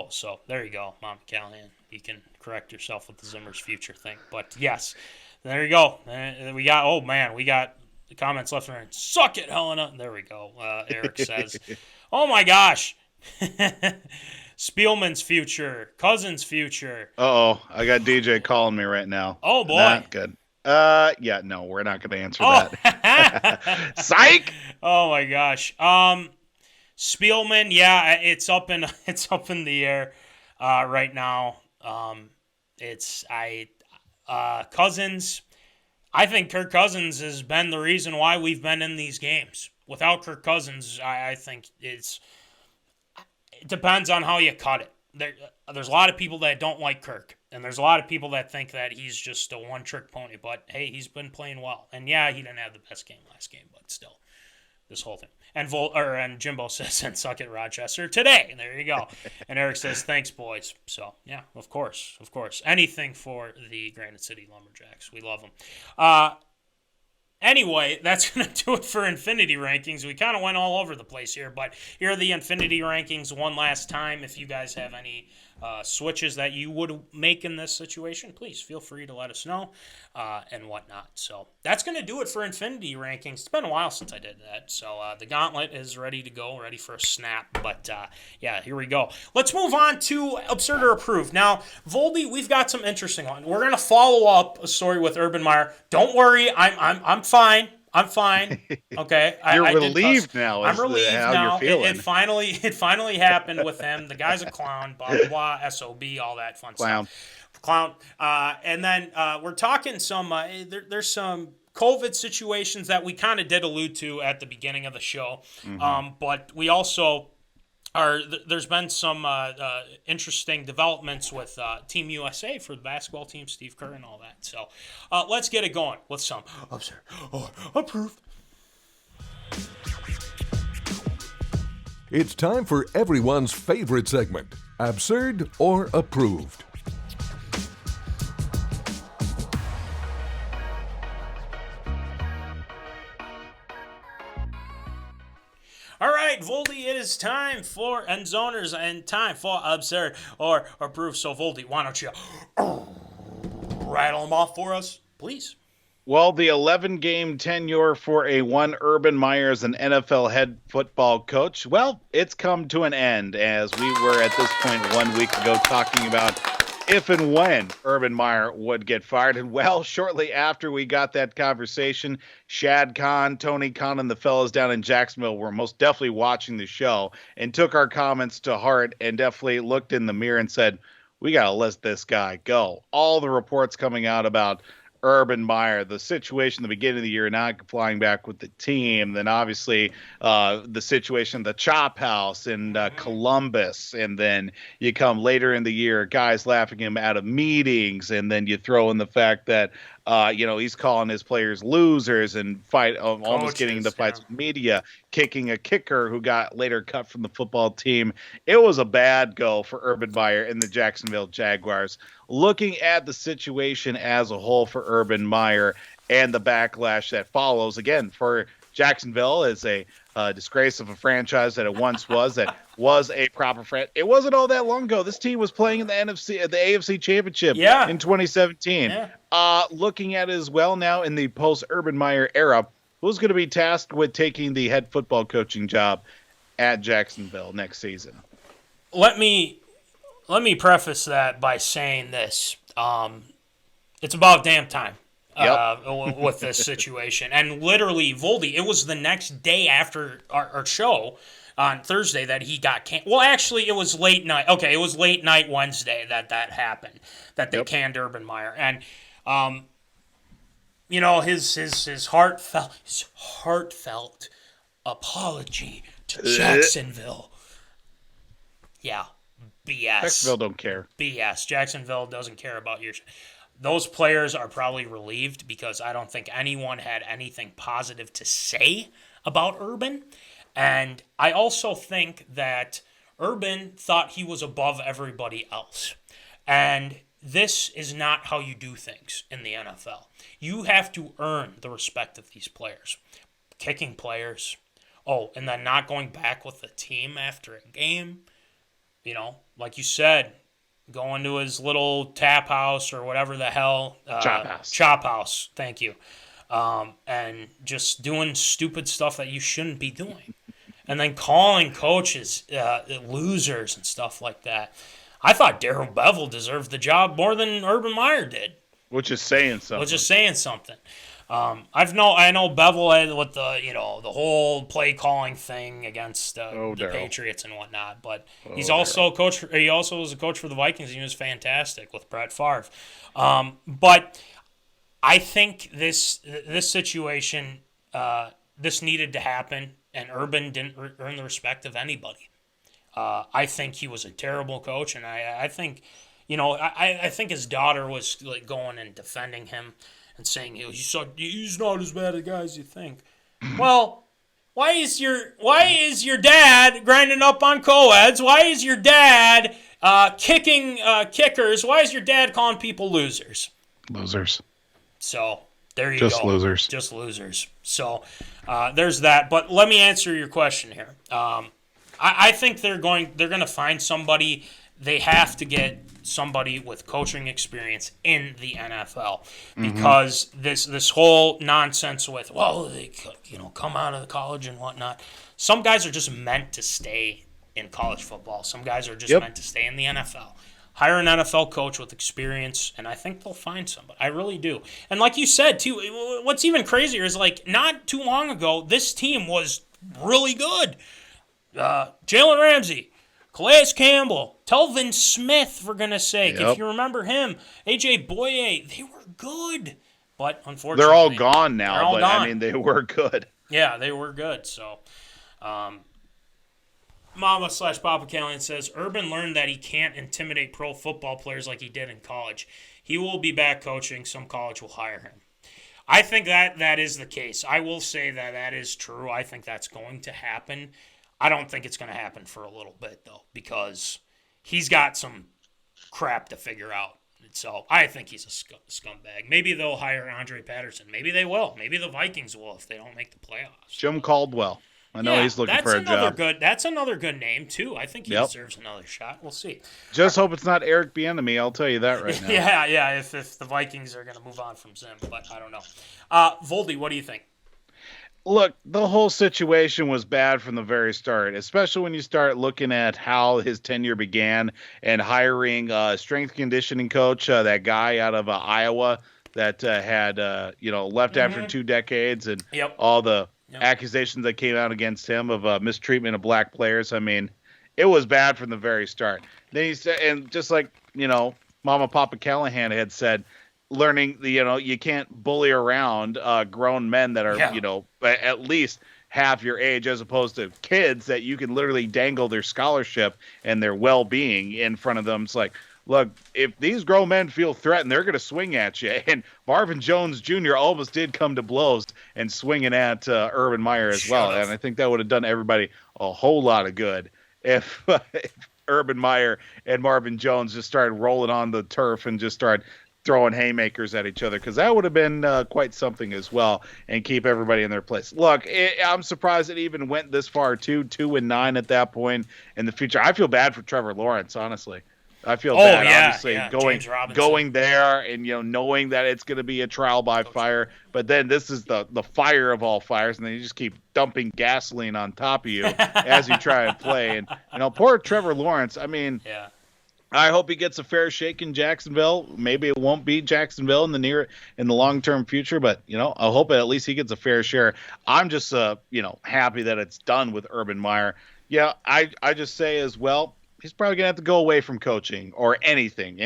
So there you go, Mom Callahan. You can correct yourself with the Zimmer's future thing. But yes, there you go. We got the comments left and right. Suck it, Helena. There we go. Eric says, oh my gosh. Spielman's future, Cousins' future. Uh-oh, I got DJ calling me right now. Oh, boy. Not good. Yeah, no, we're not going to answer that. Psych! Oh, my gosh. Spielman, yeah, it's up in the air right now. Cousins. I think Kirk Cousins has been the reason why we've been in these games. Without Kirk Cousins, I think it depends on how you cut it. There's a lot of people that don't like Kirk, and there's a lot of people that think that he's just a one-trick pony. But, hey, he's been playing well. And, yeah, he didn't have the best game last game, but still, this whole thing. And Jimbo says, and suck it, Rochester, today. And there you go. And Eric says, thanks, boys. So, yeah, of course. Anything for the Granite City Lumberjacks. We love them. Anyway, that's going to do it for Infinity Rankings. We kind of went all over the place here, but here are the Infinity Rankings one last time. If you guys have any switches that you would make in this situation, please feel free to let us know and whatnot. So that's going to do it for Infinity Rankings. It's been a while since I did that. So the gauntlet is ready to go, ready for a snap. But, yeah, here we go. Let's move on to Absurd or Approved. Now, Volby, we've got some interesting one. We're going to follow up a story with Urban Meyer. Don't worry, I'm fine. I'm fine. Okay. You're relieved now. I'm relieved now. You're feeling. It finally happened with him. The guy's a clown, blah, blah, blah, SOB, all that fun stuff. Clown. And then we're talking some, there's some COVID situations that we kind of did allude to at the beginning of the show. Mm-hmm. But we also there's been some interesting developments with Team USA for the basketball team, SteveKerr and all that. So let's get it going with some Absurd or Approved. It's time for everyone's favorite segment, Absurd or Approved. All right, Voldy, it is time for Endzoners and time for Absurd or Proof. So, Voldy, why don't you rattle them off for us, please? Well, the 11-game tenure for a one Urban Meyer as an NFL head football coach, well, it's come to an end, as we were at this point 1 week ago talking about if and when Urban Meyer would get fired. And, well, shortly after we got that conversation, Shad Khan, Tony Khan, and the fellas down in Jacksonville were most definitely watching the show and took our comments to heart and definitely looked in the mirror and said, we got to let this guy go. All the reports coming out about Urban Meyer, the situation at the beginning of the year, not flying back with the team, then obviously the situation, the Chop House in Columbus, and then you come later in the year, guys laughing him out of meetings, and then you throw in the fact that he's calling his players losers and almost getting into fights with media, kicking a kicker who got later cut from the football team. It was a bad go for Urban Meyer and the Jacksonville Jaguars. Looking at the situation as a whole for Urban Meyer and the backlash that follows, again, for Jacksonville is a disgrace of a franchise that it once was, that was a proper franchise. It wasn't all that long ago. This team was playing in the AFC Championship in 2017. Yeah. Looking at it as well now in the post-Urban Meyer era, who's going to be tasked with taking the head football coaching job at Jacksonville next season? Let me preface that by saying this. It's about damn time. With this situation. And literally, Voldy, it was the next day after our show on Thursday that he got canned. Well, actually, it was late night. Okay, it was late night Wednesday that happened, that they canned Urban Meyer. And, his heartfelt apology to Jacksonville. Yeah, BS. Jacksonville don't care. BS. Jacksonville doesn't care about your... Those players are probably relieved because I don't think anyone had anything positive to say about Urban. And I also think that Urban thought he was above everybody else. And this is not how you do things in the NFL. You have to earn the respect of these players. Kicking players. Oh, and then not going back with the team after a game. Like you said, going to his little tap house or whatever the hell. Chop house. Thank you. And just doing stupid stuff that you shouldn't be doing. And then calling coaches losers and stuff like that. I thought Darrell Bevell deserved the job more than Urban Meyer did. Which is saying something. I know Bevel with the whole play calling thing against the Patriots and whatnot, but he's also a coach. He also was a coach for the Vikings. And he was fantastic with Brett Favre. But I think this situation this needed to happen, and Urban didn't earn the respect of anybody. I think he was a terrible coach, and I think I think his daughter was like going and defending him and saying he's not as bad a guy as you think. Well, why is your dad grinding up on co-eds? Why is your dad kicking kickers? Why is your dad calling people losers? Losers. So there you Just go. Losers. Just losers. So there's that. But let me answer your question here. I think they're going to find somebody. They have to get somebody with coaching experience in the NFL because this whole nonsense with they come out of college and whatnot. Some guys are just meant to stay in college football. Some guys are just meant to stay in the NFL. Hire an NFL coach with experience, and I think they'll find somebody. I really do. And like you said too, what's even crazier is not too long ago this team was really good. Jalen Ramsey, Calais Campbell, Telvin Smith, for goodness sake. If you remember him, A.J. Boye, they were good. But unfortunately, they're all gone now, I mean, they were good. Yeah, they were good. So, Mama/Papa Callian says, Urban learned that he can't intimidate pro football players like he did in college. He will be back coaching. Some college will hire him. I think that is the case. I will say that is true. I think that's going to happen. I don't think it's going to happen for a little bit, though, because he's got some crap to figure out. So I think he's a scumbag. Maybe they'll hire Andre Patterson. Maybe they will. Maybe the Vikings will if they don't make the playoffs. Jim Caldwell. I know he's looking for a job. That's another good name, too. I think he deserves another shot. We'll see. Just hope it's not Eric Bieniemy. I'll tell you that right now. Yeah, if the Vikings are going to move on from Zim, but I don't know. Voldy, what do you think? Look, the whole situation was bad from the very start, especially when you start looking at how his tenure began and hiring a strength conditioning coach, that guy out of Iowa that had left after 2 decades, and all the accusations that came out against him of mistreatment of black players. I mean, it was bad from the very start. Then he said, and just like Mama Papa Callahan had said, learning you can't bully around grown men that are at least half your age, as opposed to kids that you can literally dangle their scholarship and their well-being in front of them. It's like, look, if these grown men feel threatened, they're going to swing at you. And Marvin Jones Jr. almost did come to blows and swinging at Urban Meyer as well. And I think that would have done everybody a whole lot of good if Urban Meyer and Marvin Jones just started rolling on the turf and just started throwing haymakers at each other, because that would have been quite something as well, and keep everybody in their place. Look, I'm surprised it even went this far, 2-9 at that point in the future. I feel bad for Trevor Lawrence, honestly. I feel bad, obviously, going there and knowing that it's going to be a trial by fire, but then this is the fire of all fires, and then you just keep dumping gasoline on top of you as you try and play. And poor Trevor Lawrence. I mean, I hope he gets a fair shake in Jacksonville. Maybe it won't be Jacksonville in the long-term future, but I hope at least he gets a fair share. I'm just happy that it's done with Urban Meyer. Yeah, I just say as well, he's probably gonna have to go away from coaching or anything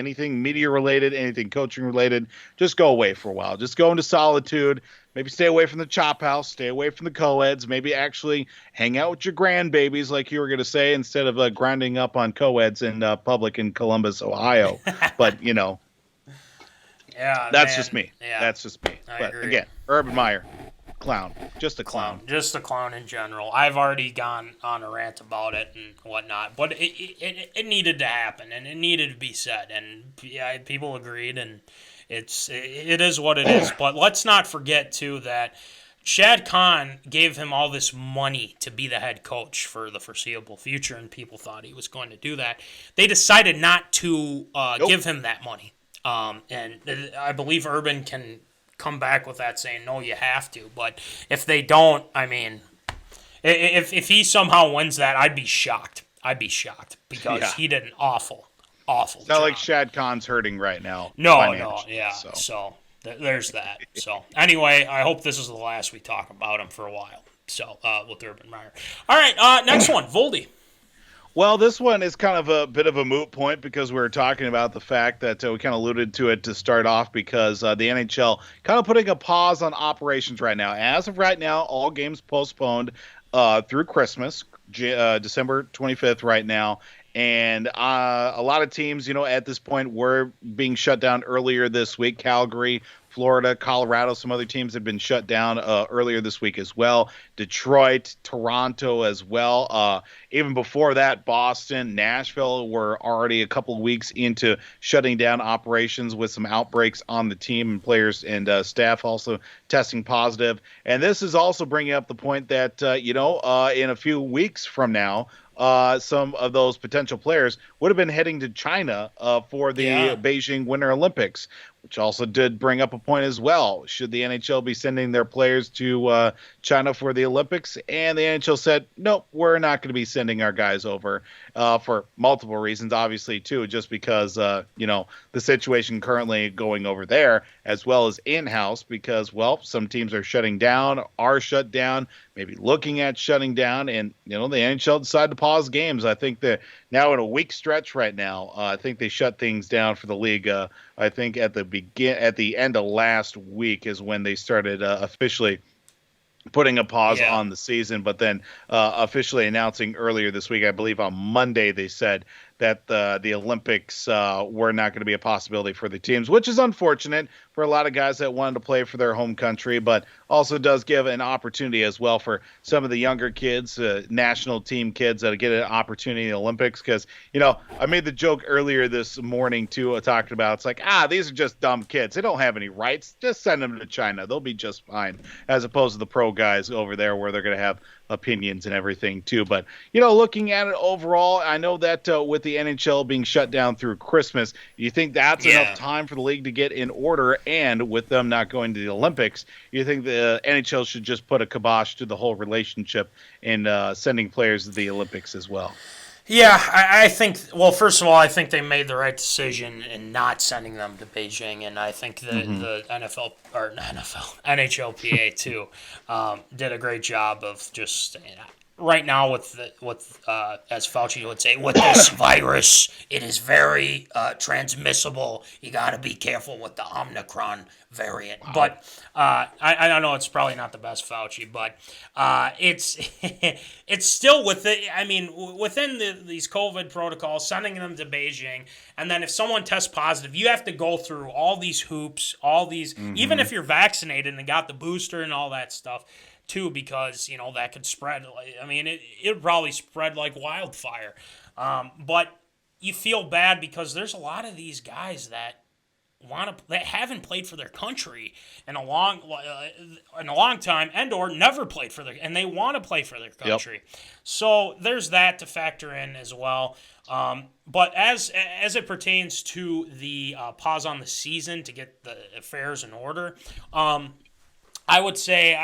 media related, anything coaching related. Just go away for a while. Just go into solitude. Maybe stay away from the chop house, stay away from the co-eds, maybe actually hang out with your grandbabies, like you were going to say, instead of grinding up on co-eds in public in Columbus, Ohio. But, that's just me. Yeah. That's just me. But agree. Again, Urban Meyer, clown. Just a clown. Just a clown in general. I've already gone on a rant about it and whatnot, but it needed to happen, and it needed to be said, and people agreed, and it is what it is. But let's not forget, too, that Shad Khan gave him all this money to be the head coach for the foreseeable future, and people thought he was going to do that. They decided not to give him that money. And I believe Urban can come back with that saying, no, you have to. But if they don't, I mean, if he somehow wins that, I'd be shocked. Because he did an awful it's not job. Like Shad Khan's hurting right now. No, yeah. So there's that. So anyway, I hope this is the last we talk about him for a while. So with Urban Meyer. All right, next one, Voldy. Well, this one is kind of a bit of a moot point because we were talking about the fact that we kind of alluded to it to start off because the NHL kind of putting a pause on operations right now. As of right now, all games postponed through Christmas, December 25th right now. And a lot of teams, at this point were being shut down earlier this week. Calgary, Florida, Colorado, some other teams have been shut down earlier this week as well. Detroit, Toronto as well. Even before that, Boston, Nashville were already a couple of weeks into shutting down operations with some outbreaks on the team, and players and staff also testing positive. And this is also bringing up the point that, in a few weeks from now, some of those potential players would have been heading to China for the Beijing Winter Olympics, which also did bring up a point as well. Should the NHL be sending their players to China for the Olympics? And the NHL said, nope, we're not going to be sending our guys over for multiple reasons, obviously, too, just because, the situation currently going over there as well as in-house because, well, some teams are shutting down, are shut down, maybe looking at shutting down, and, the NHL decided to pause games. I think that now in a week stretch right now, I think they shut things down for the league. I think at the end of last week is when they started officially putting a pause on the season, but then officially announcing earlier this week, I believe on Monday, they said that the Olympics were not going to be a possibility for the teams, which is unfortunate for a lot of guys that wanted to play for their home country, but also does give an opportunity as well for some of the younger kids, national team kids that get an opportunity in the Olympics. Because, I made the joke earlier this morning, too, talking about it's like, these are just dumb kids. They don't have any rights. Just send them to China. They'll be just fine, as opposed to the pro guys over there where they're going to have opinions and everything too. But looking at it overall, I know that with the NHL being shut down through Christmas, you think that's enough time for the league to get in order, and with them not going to the Olympics, you think the NHL should just put a kibosh to the whole relationship and sending players to the Olympics as well? Yeah, I think, well, first of all, I think they made the right decision in not sending them to Beijing, and I think the NHLPA, too, did a great job of just, right now with as Fauci would say, with this virus, it is very transmissible. You got to be careful with the Omicron variant. Wow. But I don't know, it's probably not the best Fauci, but it's it's still within these COVID protocols, sending them to Beijing, and then if someone tests positive, you have to go through all these hoops, even if you're vaccinated and got the booster and all that stuff, too, because that could spread. It probably spread like wildfire. But you feel bad because there's a lot of these guys that haven't played for their country in a long time, and/or never played for and they want to play for their country. Yep. So there's that to factor in as well. But as it pertains to the pause on the season to get the affairs in order, I would say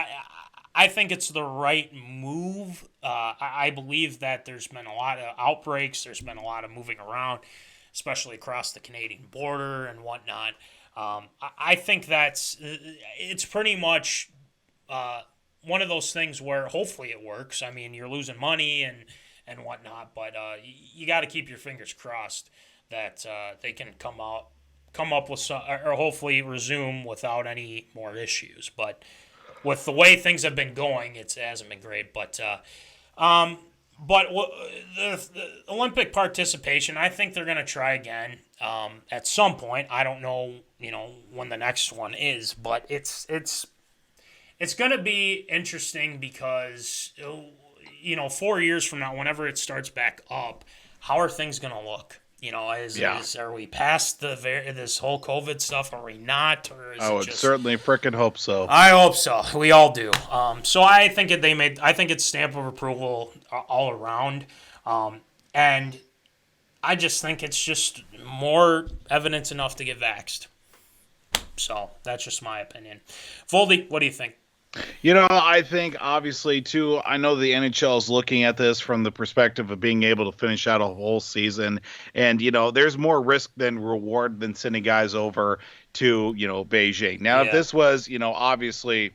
I think it's the right move. I believe that there's been a lot of outbreaks. There's been a lot of moving around, especially across the Canadian border and whatnot. I think it's pretty much one of those things where hopefully it works. You're losing money and whatnot, but you got to keep your fingers crossed that they can come up with some, or hopefully resume without any more issues. But with the way things have been going, it hasn't been great. But the Olympic participation, I think they're going to try again at some point. I don't know, when the next one is, but it's going to be interesting because 4 years from now, whenever it starts back up, how are things going to look? Are we past this whole COVID stuff? Are we not? Or is I would certainly frickin' hope so. I hope so. We all do. So I think it's stamp of approval all around, and I just think it's just more evidence enough to get vaxxed. So that's just my opinion. Voldy, what do you think? I think obviously too, I know the NHL is looking at this from the perspective of being able to finish out a whole season. And, there's more risk than reward than sending guys over to, Beijing. Now, if this was, obviously,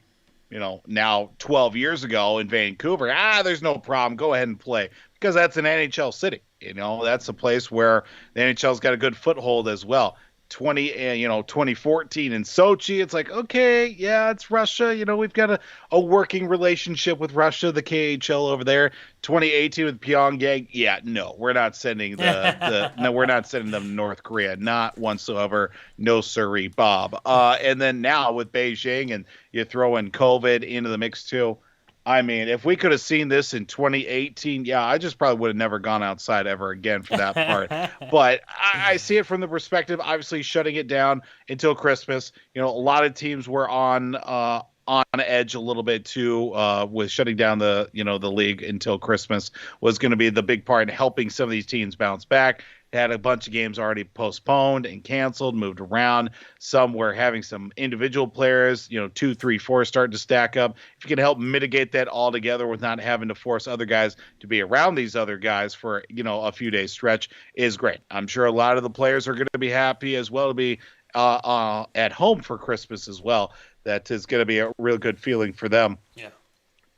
now 12 years ago in Vancouver, there's no problem. Go ahead and play, because that's an NHL city. That's a place where the NHL's got a good foothold as well. 2014 in Sochi, it's like, okay, yeah, it's Russia. We've got a working relationship with Russia, the KHL over there. 2018 with Pyongyang, yeah, no, we're not sending we're not sending them to North Korea, not whatsoever. No sirree, Bob. And then now with Beijing, and you throw in COVID into the mix too. If we could have seen this in 2018, I just probably would have never gone outside ever again for that part. But I see it from the perspective, obviously, shutting it down until Christmas. A lot of teams were on edge a little bit too, with shutting down the league until Christmas was going to be the big part in helping some of these teams bounce back. Had a bunch of games already postponed and canceled, moved around. Some were having some individual players, 2, 3, 4 starting to stack up. If you can help mitigate that all together with not having to force other guys to be around these other guys for, a few days stretch is great. I'm sure a lot of the players are going to be happy as well to be at home for Christmas as well. That is going to be a real good feeling for them. Yeah.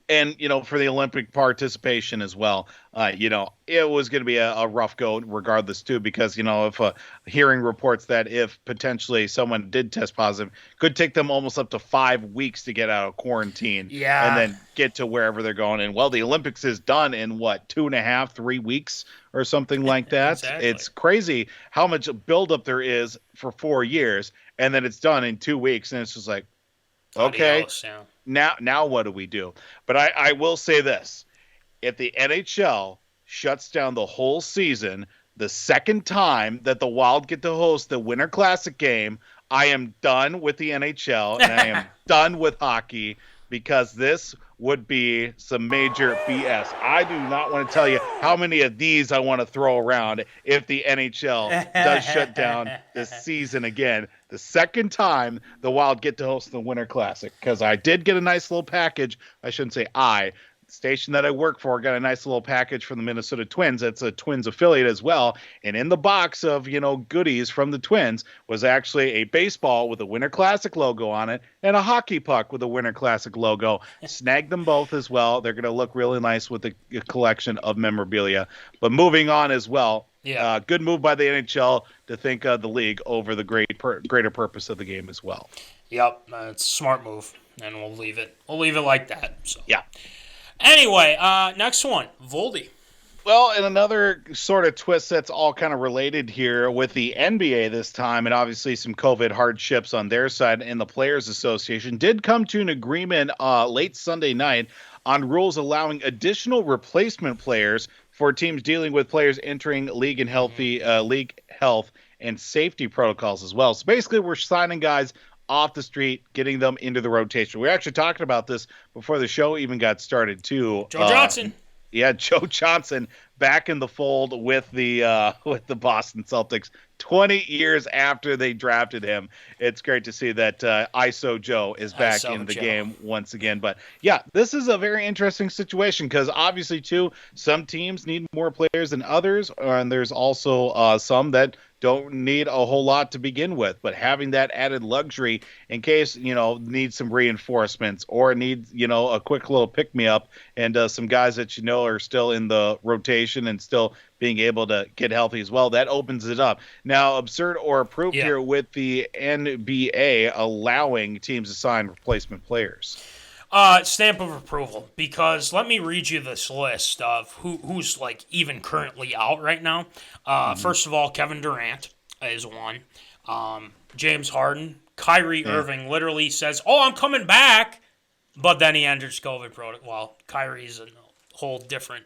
And, for the Olympic participation as well, it was going to be a rough go regardless, too, because, if hearing reports that if potentially someone did test positive, could take them almost up to 5 weeks to get out of quarantine and then get to wherever they're going. And, well, the Olympics is done in, 2.5, 3 weeks or something like that. Exactly. It's crazy how much buildup there is for 4 years, and then it's done in 2 weeks. And it's just like, okay. Adios, yeah. Now what do we do? But I will say this. If the NHL shuts down the whole season, the second time that the Wild get to host the Winter Classic game, I am done with the NHL and I am done with hockey, because this would be some major BS. I do not want to tell you how many of these I want to throw around if the NHL does shut down this season again. The second time the Wild get to host the Winter Classic, because I did get a nice little package. I shouldn't say station that I work for got a nice little package from the Minnesota Twins. It's a Twins affiliate as well. And in the box of, goodies from the Twins was actually a baseball with a Winter Classic logo on it and a hockey puck with a Winter Classic logo. Snagged them both as well. They're going to look really nice with a collection of memorabilia. But moving on as well. Yeah. Good move by the NHL to think of the league over the greater purpose of the game as well. Yep. It's a smart move. And we'll leave it like that. So. Yeah. Anyway, next one, Voldy. Well, and another sort of twist that's all kind of related here with the NBA this time, and obviously some COVID hardships on their side, and the Players Association did come to an agreement late Sunday night on rules allowing additional replacement players for teams dealing with players entering league health and safety protocols as well. So basically, we're signing guys off the street, getting them into the rotation. We were actually talking about this before the show even got started, too. Joe Johnson. Yeah, Joe Johnson back in the fold with the Boston Celtics 20 years after they drafted him. It's great to see that ISO Joe is back in the game once again. But, yeah, this is a very interesting situation because obviously, too, some teams need more players than others, and there's also some that don't need a whole lot to begin with, but having that added luxury in case, need some reinforcements or need, a quick little pick-me-up and some guys that are still in the rotation and still being able to get healthy as well. That opens it up. Now, absurd or approved here with the NBA allowing teams to sign replacement players. Stamp of approval, because let me read you this list of who's like even currently out right now. First of all, Kevin Durant is one. James Harden, Kyrie Irving literally says, "Oh, I'm coming back," but then he enters COVID protocol. Well, Kyrie's in a whole different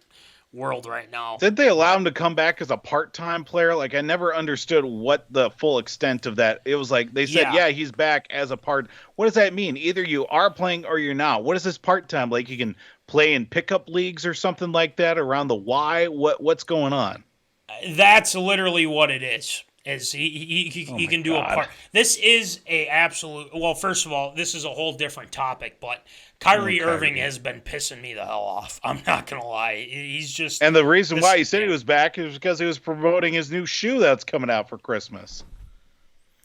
world right now. Did they allow him to come back as a part-time player? Like, I never understood what the full extent of that. It was like they said, he's back as a part. What does that mean? Either you are playing or you're not. What is this part-time? Like, you can play in pickup leagues or something like that around the Y? What's going on? That's literally what it is. He can do a part. This is a absolute. Well, first of all, this is a whole different topic, but Kyrie Irving has been pissing me the hell off. I'm not gonna lie. He's just. And the reason why he said he was back is because he was promoting his new shoe that's coming out for Christmas.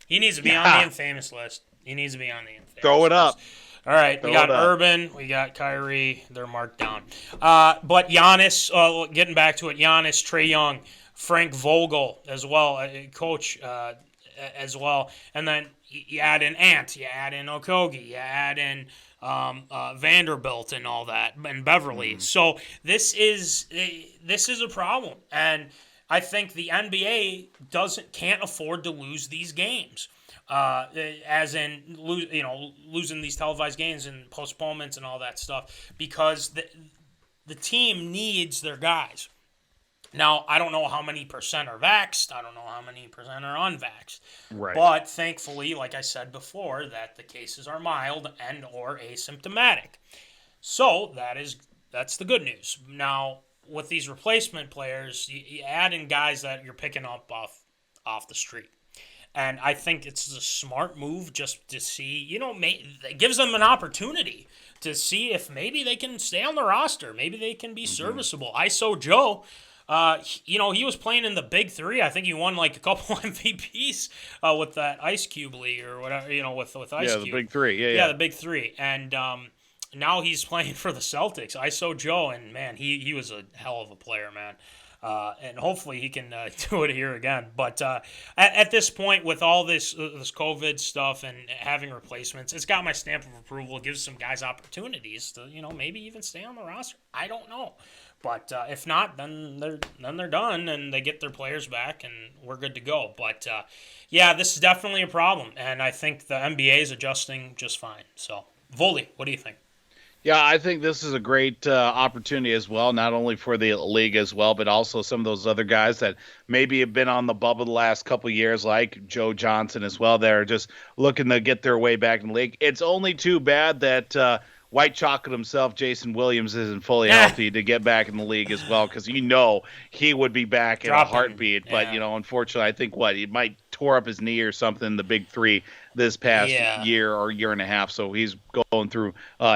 He needs to be on the infamous list. He needs to be on the infamous. Throw it up. All right, we got Urban, we got Kyrie. They're marked down. But Giannis, getting back to it, Giannis, Trae Young, Frank Vogel as well, coach as well. And then you add in Ant, you add in Okogie, you add in Vanderbilt and all that, and Beverly. So this is a problem. And I think the NBA can't afford to lose these games. As in, losing these televised games and postponements and all that stuff, because the team needs their guys. Now, I don't know how many percent are vaxxed. I don't know how many percent are unvaxxed. Right. But thankfully, like I said before, that the cases are mild and or asymptomatic. So that's the good news. Now, with these replacement players, you add in guys that you're picking up off the street. And I think it's a smart move just to see, it gives them an opportunity to see if maybe they can stay on the roster. Maybe they can be serviceable. ISO Joe, he was playing in the Big Three. I think he won like a couple MVPs with that Ice Cube League or whatever, with Ice Cube. Yeah, the Big Three. Yeah, the Big Three. And now he's playing for the Celtics. I saw Joe, and man, he was a hell of a player, man. And hopefully he can do it here again. But at this point, with all this COVID stuff and having replacements, it's got my stamp of approval. It gives some guys opportunities to, maybe even stay on the roster. I don't know. But if not, then they're done, and they get their players back, and we're good to go. But, yeah, this is definitely a problem, and I think the NBA is adjusting just fine. So, Voldy, what do you think? Yeah, I think this is a great opportunity as well, not only for the league as well, but also some of those other guys that maybe have been on the bubble the last couple of years, like Joe Johnson as well. They're just looking to get their way back in the league. It's only too bad that White Chocolate himself, Jason Williams, isn't fully healthy to get back in the league as well, because he would be back in a heartbeat. But, unfortunately, I think he might tore up his knee or something, the big three, this past year or year and a half. So he's going through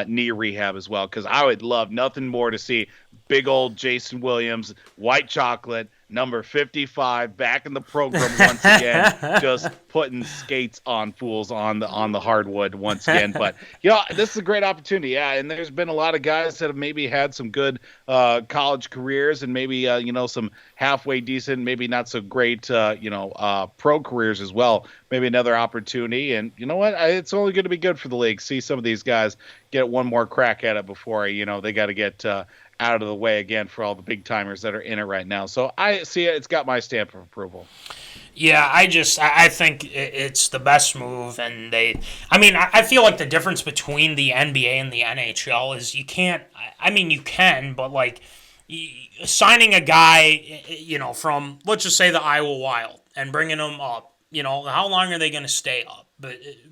knee rehab as well, because I would love nothing more to see big old Jason Williams, White Chocolate, number 55, back in the program once again, just putting skates on fools on the hardwood once again. But this is a great opportunity. Yeah, and there's been a lot of guys that have maybe had some good college careers, and maybe some halfway decent, maybe not so great pro careers as well. Maybe another opportunity, and you know what? It's only going to be good for the league. See some of these guys get one more crack at it before they got to get out of the way again for all the big timers that are in it right now. So I see it. It's got my stamp of approval. Yeah, I think it's the best move, and I feel like the difference between the NBA and the NHL is you can, but signing a guy, from, let's just say, the Iowa Wild and bringing him up, how long are they going to stay up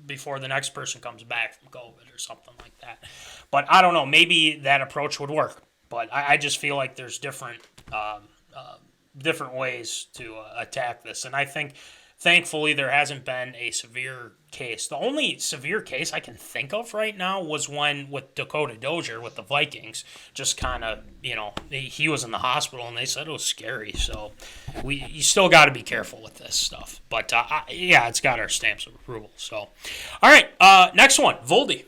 before the next person comes back from COVID or something like that? But I don't know, maybe that approach would work. But I just feel like there's different ways to attack this. And I think, thankfully, there hasn't been a severe case. The only severe case I can think of right now was when with Dakota Dozier with the Vikings, just kind of, he was in the hospital and they said it was scary. So you still got to be careful with this stuff. But, it's got our stamps of approval. So, all right, next one, Voldy.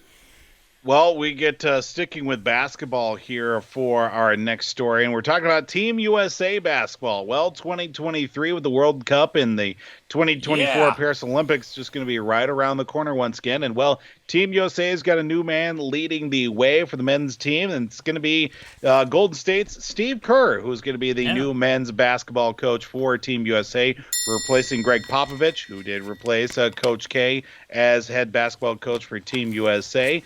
Well, we get sticking with basketball here for our next story, and we're talking about Team USA basketball. Well, 2023 with the World Cup and the 2024 Paris Olympics just going to be right around the corner once again. And, well, Team USA has got a new man leading the way for the men's team, and it's going to be Golden State's SteveKerr, who's going to be the new men's basketball coach for Team USA, replacing Greg Popovich, who did replace Coach K as head basketball coach for Team USA.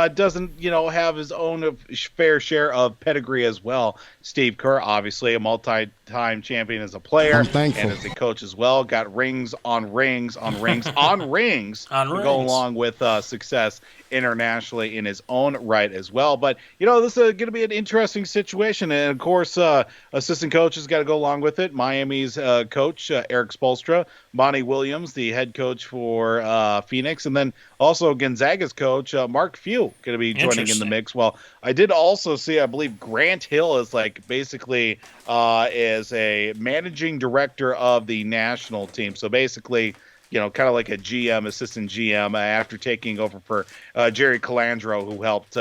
Doesn't, have his own fair share of pedigree as well. SteveKerr, obviously a multi-time champion as a player and as a coach as well. Got rings on rings on rings on rings to go along with success internationally in his own right as well. But, this is going to be an interesting situation. And, of course, assistant coaches got to go along with it. Miami's coach, Eric Spoelstra, Monty Williams, the head coach for Phoenix, and then also Gonzaga's coach, Mark Few, going to be joining in the mix. Well, I did also see, I believe, Grant Hill is basically is a managing director of the national team. So basically, kind of like a GM, assistant GM, after taking over for Jerry Calandro, who helped,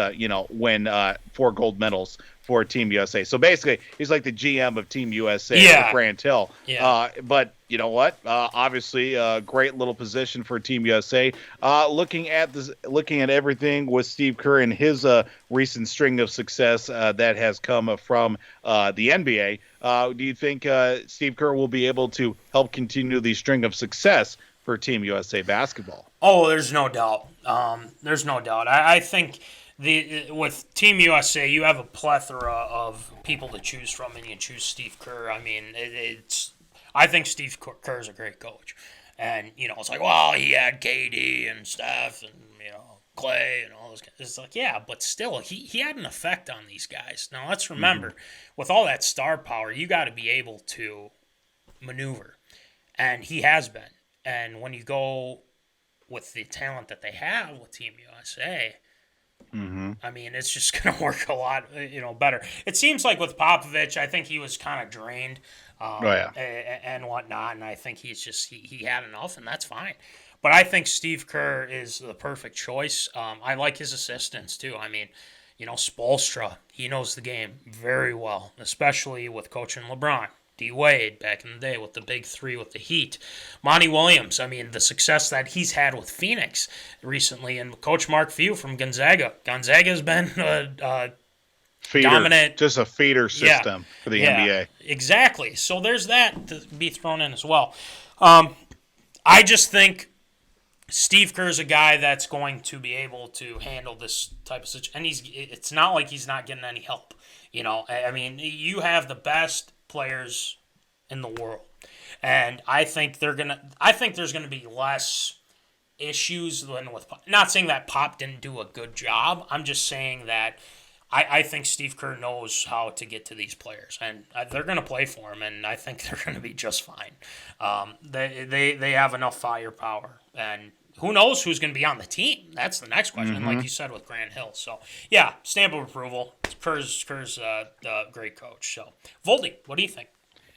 win 4 gold medals for Team USA. So basically, he's like the GM of Team USA for Grant Hill. Yeah. But you know what? Obviously, a great little position for Team USA. Looking at everything with SteveKerr and his recent string of success that has come from the NBA, do you think SteveKerr will be able to help continue the string of success for Team USA basketball? Oh, there's no doubt. There's no doubt. I think with Team USA, you have a plethora of people to choose from, and you choose SteveKerr. I mean, I think SteveKerr is a great coach, and it's like, well, he had KD and Steph, and Clay and all those guys. It's like, yeah, but still, he had an effect on these guys. Now let's remember, with all that star power, you got to be able to maneuver, and he has been. And when you go with the talent that they have with Team USA, I mean, it's just going to work a lot, better. It seems like with Popovich, I think he was kind of drained and whatnot, and I think he's just he had enough, and that's fine. But I think Steve Kerr is the perfect choice. I like his assistants, too. I mean, Spoelstra, he knows the game very well, especially with coaching LeBron. D. Wade back in the day with the big three with the Heat. Monty Williams, I mean, the success that he's had with Phoenix recently. And Coach Mark Few from Gonzaga. Gonzaga's been feeder, dominant. Just a feeder system for the NBA. Exactly. So there's that to be thrown in as well. I just think Steve Kerr's a guy that's going to be able to handle this type of situation. And it's not like he's not getting any help. I mean, you have the best players in the world. And I think there's gonna be less issues than with Pop. Not saying that Pop didn't do a good job. I'm just saying that I think Steve Kerr knows how to get to these players, and they're going to play for him, and I think they're going to be just fine. They have enough firepower, and who knows who's going to be on the team? That's the next question. And like you said with Grant Hill, so yeah, stamp of approval. Kerr's a great coach. So Voldy, what do you think?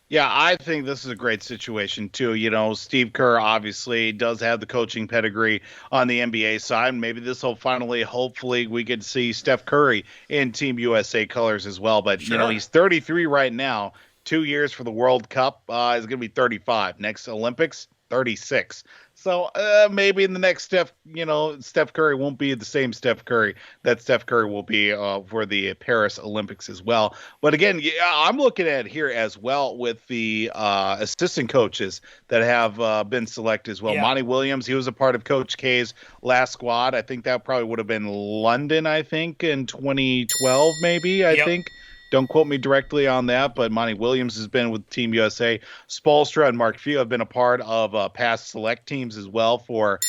Yeah, I think this is a great situation, too. Steve Kerr obviously does have the coaching pedigree on the NBA side. Maybe this will hopefully, we could see Steph Curry in Team USA colors as well. But, he's 33 right now. 2 years for the World Cup. He's going to be 35. Next Olympics, 36. So maybe in the next Steph Curry won't be the same Steph Curry that Steph Curry will be for the Paris Olympics as well. But again, I'm looking at here as well with the assistant coaches that have been selected as well. Yeah. Monty Williams, he was a part of Coach K's last squad. I think that probably would have been London, in 2012 maybe, I think. Don't quote me directly on that, but Monty Williams has been with Team USA. Spoelstra and Mark Few have been a part of past select teams as well for,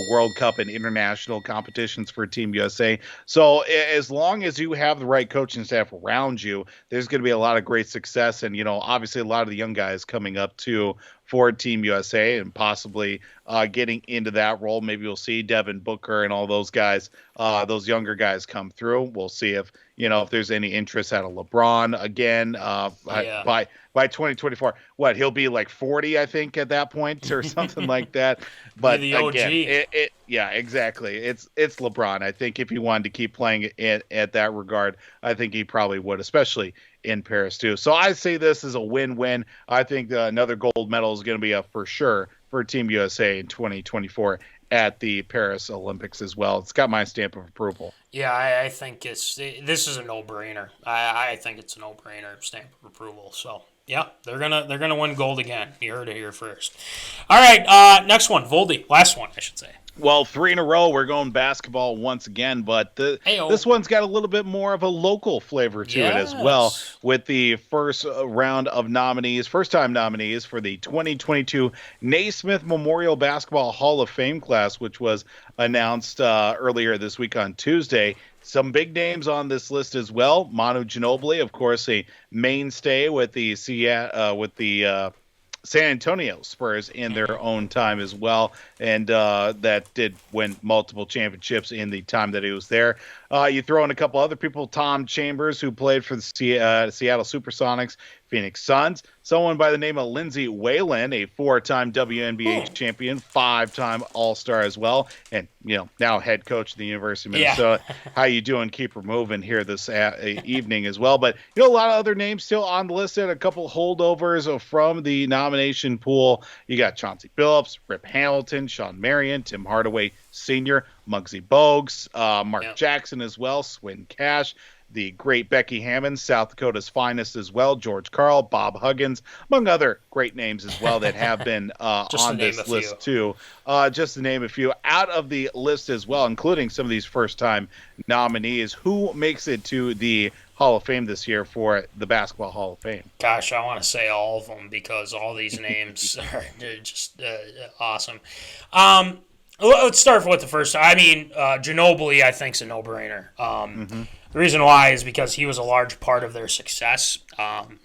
World Cup and international competitions for Team USA. So as long as you have the right coaching staff around you, there's going to be a lot of great success. And, obviously a lot of the young guys coming up too for Team USA and possibly getting into that role. Maybe we'll see Devin Booker and all those guys, those younger guys come through. We'll see if there's any interest out of LeBron again by 2024. What, he'll be like 40, I think, at that point or something like that. But the OG. Again, yeah, exactly. It's LeBron. I think if he wanted to keep playing at that regard, I think he probably would, especially in Paris too. So I say this is a win-win. I think another gold medal is going to be up for sure for Team USA in 2024 at the Paris Olympics as well. It's got my stamp of approval. Yeah, I think this is a no-brainer. I think it's a no-brainer stamp of approval. So yeah, they're gonna win gold again. You heard it here first. All right, next one, Voldy. Last one, I should say. Well, 3 in a row. We're going basketball once again, but this one's got a little bit more of a local flavor to it as well, with the first round of nominees, first-time nominees for the 2022 Naismith Memorial Basketball Hall of Fame class, which was announced earlier this week on Tuesday. Some big names on this list as well. Manu Ginobili, of course, a mainstay with the San Antonio Spurs in their own time as well, and that did win multiple championships in the time that he was there. You throw in a couple other people, Tom Chambers, who played for the Seattle Supersonics, Phoenix Suns, someone by the name of Lindsey Whalen, a 4-time WNBA champion, 5-time All-Star as well, and now head coach of the University of Minnesota. Yeah. How you doing? Keep her moving here this evening as well. But a lot of other names still on the list, and a couple holdovers from the nomination pool. You got Chauncey Billups, Rip Hamilton, Sean Marion, Tim Hardaway Sr., Muggsy Bogues, Mark Jackson as well, Swin Cash, the great Becky Hammond, South Dakota's finest as well, George Karl, Bob Huggins, among other great names as well that have been on this list too. Just to name a few out of the list as well, including some of these first-time nominees. Who makes it to the Hall of Fame this year for the Basketball Hall of Fame? Gosh, I want to say all of them because all these names are just awesome. Let's start with the first. I mean, Ginobili, I think, is a no-brainer. The reason why is because he was a large part of their success,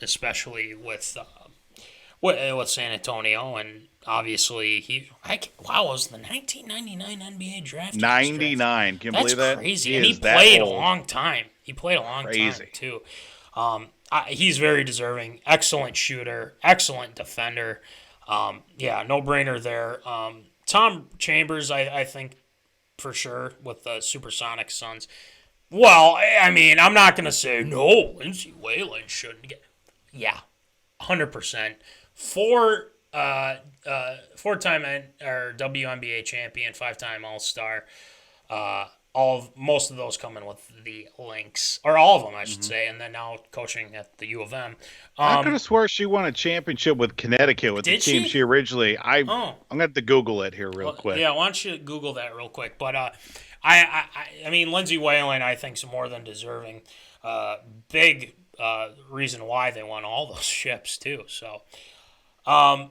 especially with San Antonio, and obviously it was the 1999 NBA draft. 99, can you believe that? That's crazy, and he played a long time. He played a long time too. He's very deserving. Excellent shooter, excellent defender. No-brainer there. Tom Chambers, I think, for sure, with the Supersonic Suns. Well, I mean, I'm not going to say, no, Lindsay Whalen shouldn't get... Yeah, 100%. Four-time WNBA champion, 5-time All-Star. Most of those coming with the Lynx, or all of them, I should say, and then now coaching at the U of M. I could have swore she won a championship with Connecticut with the team she originally. I'm going to have to Google it here real quick. Yeah, why don't you Google that real quick? But I mean, Lindsay Whalen, I think, is more than deserving. Big reason why they won all those ships too. So, but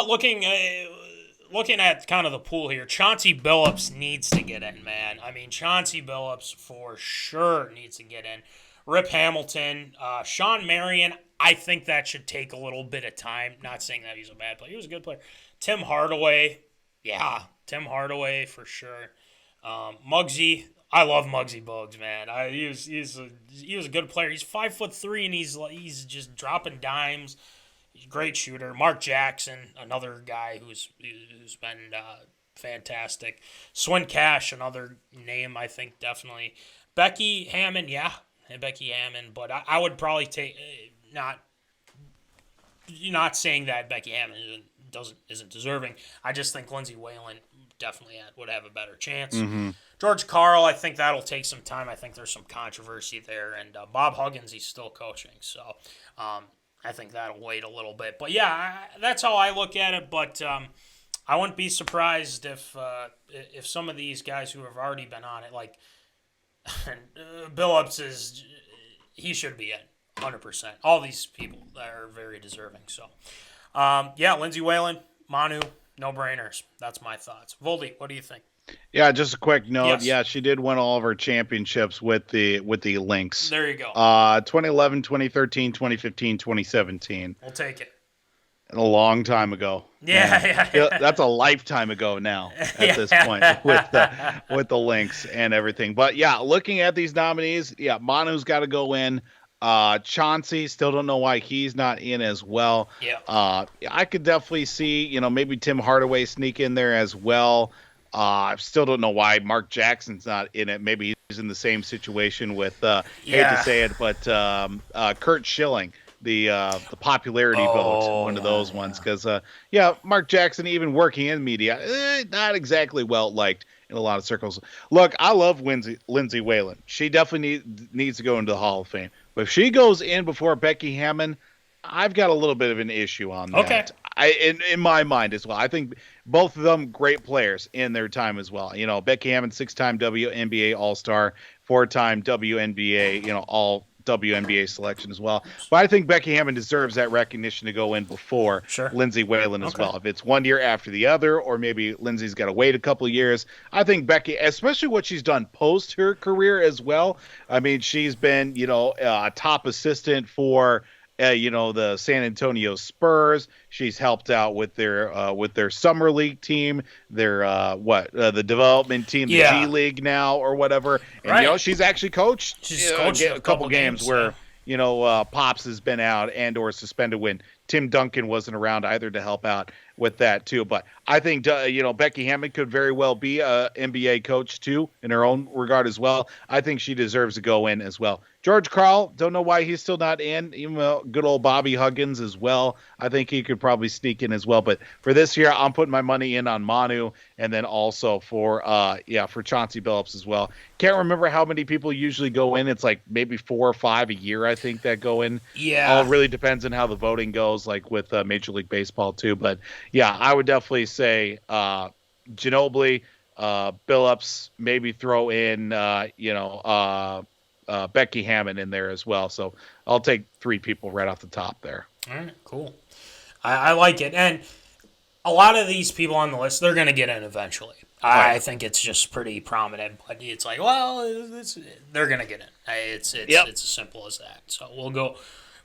looking at kind of the pool here, Chauncey Billups needs to get in, man. I mean, Chauncey Billups for sure needs to get in. Rip Hamilton, Sean Marion, I think that should take a little bit of time. Not saying that he's a bad player. He was a good player. Tim Hardaway, Tim Hardaway for sure. Muggsy, I love Muggsy Bogues, man. He was a good player. He's 5'3" and he's just dropping dimes. He's a great shooter. Mark Jackson, another guy who's been fantastic. Swin Cash, another name I think definitely. Becky Hammond, Becky Hammond, but I would probably take not saying that Becky Hammond isn't deserving. I just think Lindsay Whalen definitely would have a better chance. Mm-hmm. George Karl, I think that'll take some time. I think there's some controversy there, and Bob Huggins, he's still coaching, so I think that'll wait a little bit. But yeah, that's how I look at it. But I wouldn't be surprised if some of these guys who have already been on it, like Billups he should be in 100%. All these people are very deserving. So Lindsay Whalen, Manu, no brainers. That's my thoughts. Voldy, what do you think? Yeah, just a quick note. Yes. Yeah, she did win all of her championships with the Lynx. There you go. 2011, 2013, 2015, 2017. We'll take it. A long time ago. Yeah. That's a lifetime ago now at this point with the Lynx and everything. But yeah, looking at these nominees, Manu's got to go in. Chauncey, still don't know why he's not in as well. Yeah. I could definitely see, maybe Tim Hardaway sneak in there as well. I still don't know why Mark Jackson's not in it. Maybe he's in the same situation with, hate to say it, but Kurt Schilling, the popularity vote, one of those ones. Because, Mark Jackson, even working in media, not exactly well-liked in a lot of circles. Look, I love Lindsay Whalen. She definitely needs to go into the Hall of Fame. But if she goes in before Becky Hammond, I've got a little bit of an issue on that. Okay. In my mind as well. I think both of them great players in their time as well. Becky Hammond, 6-time WNBA All-Star, 4-time WNBA, all WNBA selection as well. But I think Becky Hammond deserves that recognition to go in before Lindsay Whalen as well. If it's one year after the other, or maybe Lindsay's got to wait a couple of years, I think Becky, especially what she's done post her career as well. I mean, she's been, a top assistant for the San Antonio Spurs. She's helped out with their summer league team, their the development team, the G League now or whatever. And she's actually coached. She's coached a couple games where Pops has been out and or suspended when Tim Duncan wasn't around either to help out with that too. But I think Becky Hammond could very well be a NBA coach too in her own regard as well. I think she deserves to go in as well. George Karl, don't know why he's still not in. Even good old Bobby Huggins as well. I think he could probably sneak in as well. But for this year, I'm putting my money in on Manu, and then also for Chauncey Billups as well. Can't remember how many people usually go in. It's like maybe 4 or 5 a year, I think, that go in. Yeah. All really depends on how the voting goes, like with Major League Baseball too. But yeah, I would definitely say Ginobili, Billups, maybe throw in Becky Hammond in there as well. So I'll take 3 people right off the top there. All right, cool. I like it. And a lot of these people on the list, they're going to get in eventually. I think it's just pretty prominent, but it's like, they're going to get in. It's as simple as that. So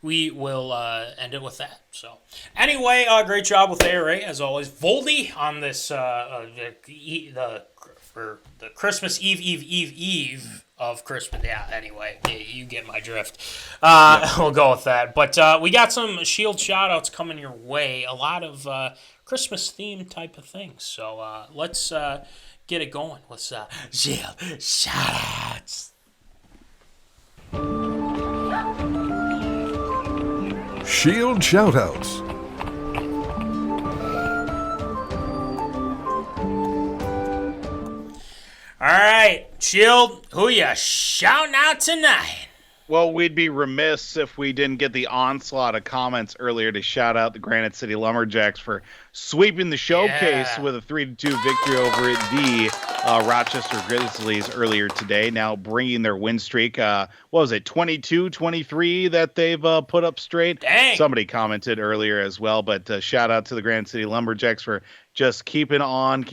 we will end it with that. So anyway, great job with ARA as always. Voldy on this for the Christmas Eve of Christmas. Yeah, anyway, you get my drift. We'll go with that. But we got some Shield shout-outs coming your way. A lot of Christmas-themed type of things. So let's get it going with Shield shout-outs. Shield shoutouts. All right, Shield, who ya shouting out tonight? Well, we'd be remiss if we didn't get the onslaught of comments earlier to shout out the Granite City Lumberjacks for sweeping the showcase with a 3-2 victory over the Rochester Grizzlies earlier today. Now bringing their win streak, what was it, 22-23 that they've put up straight? Dang. Somebody commented earlier as well, but shout out to the Granite City Lumberjacks for just keeping on,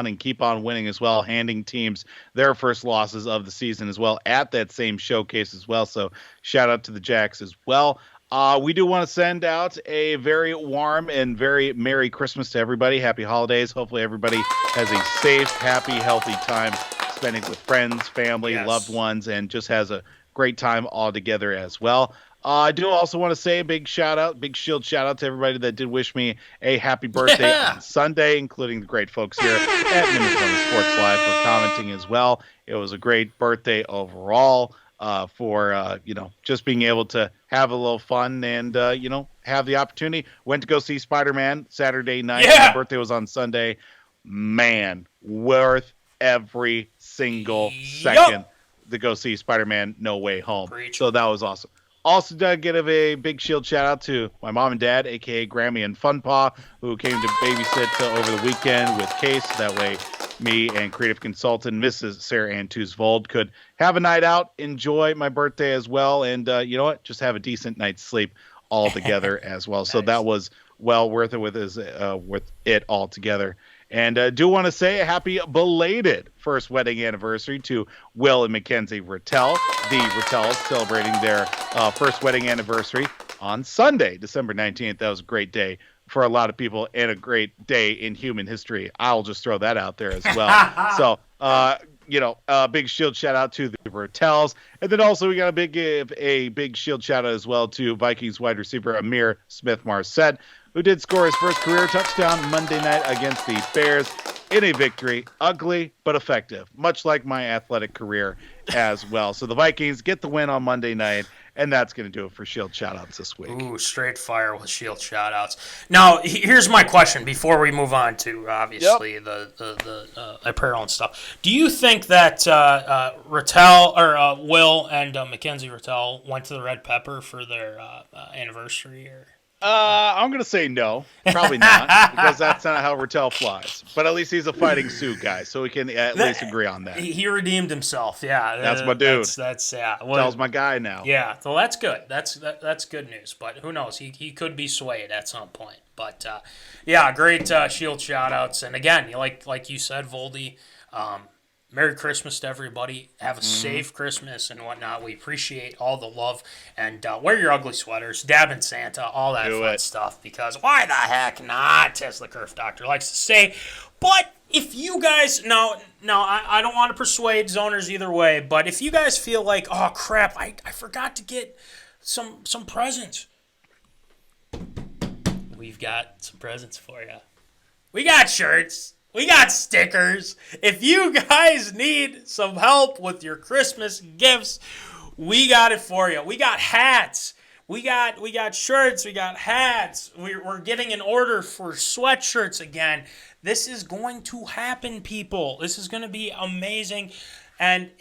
and keep on winning as well, handing teams their first losses of the season as well at that same showcase as well. So shout out to the Jacks as well. We do want to send out a very warm and very Merry Christmas to everybody. Happy holidays. Hopefully everybody has a safe, happy, healthy time spending with friends, family, loved ones, and just has a great time all together as well. I do also want to say a big shout out, big Shield shout out to everybody that did wish me a happy birthday on Sunday, including the great folks here at MinneZona Sports Live for commenting as well. It was a great birthday overall for, just being able to have a little fun and, have the opportunity. Went to go see Spider-Man Saturday night. Yeah. My birthday was on Sunday. Man, worth every single second to go see Spider-Man No Way Home. Preach. So that was awesome. Also, did give a big Shield shout out to my mom and dad, aka Grammy and Funpaw, who came to babysit over the weekend with Case. That way, me and creative consultant Mrs. Sarah Ann Vold could have a night out, enjoy my birthday as well, and you know what? Just have a decent night's sleep all together as well. Nice. So that was well worth it with it all together. And do want to say a happy belated first wedding anniversary to Will and Mackenzie Rattel. The Rattels celebrating their first wedding anniversary on Sunday, December 19th. That was a great day for a lot of people and a great day in human history. I'll just throw that out there as well. So, big Shield shout out to the Rattels. And then also we got a big Shield shout out as well to Vikings wide receiver Amir Smith-Marset, who did score his first career touchdown Monday night against the Bears in a victory. Ugly, but effective, much like my athletic career as well. So the Vikings get the win on Monday night, and that's going to do it for Shield shoutouts this week. Ooh, straight fire with Shield shoutouts. Now, here's my question before we move on to, obviously, the apparel and stuff. Do you think that Rattel, or Will and Mackenzie Rattel went to the Red Pepper for their anniversary? Or? I'm going to say no. Probably not, because that's not how Rattel flies. But at least he's a fighting Sioux guy, so we can at least agree on that. He redeemed himself, yeah. That's my dude. That's yeah. Rattel's my guy now. Yeah, so that's good. That's good news. But who knows? He could be swayed at some point. But, great Shield shout-outs. And again, like you said, Voldy, Merry Christmas to everybody. Have a safe Christmas and whatnot. We appreciate all the love. And wear your ugly sweaters, dab in Santa, all that fun stuff. Because why the heck not, as the Kerf Doctor likes to say. But if you guys, I don't want to persuade zoners either way, but if you guys feel like, oh, crap, I forgot to get some presents. We've got some presents for you. We got shirts. We got stickers. If you guys need some help with your Christmas gifts, we got it for you. We got hats. We got shirts. We got hats. We're getting an order for sweatshirts again. This is going to happen, people. This is going to be amazing. And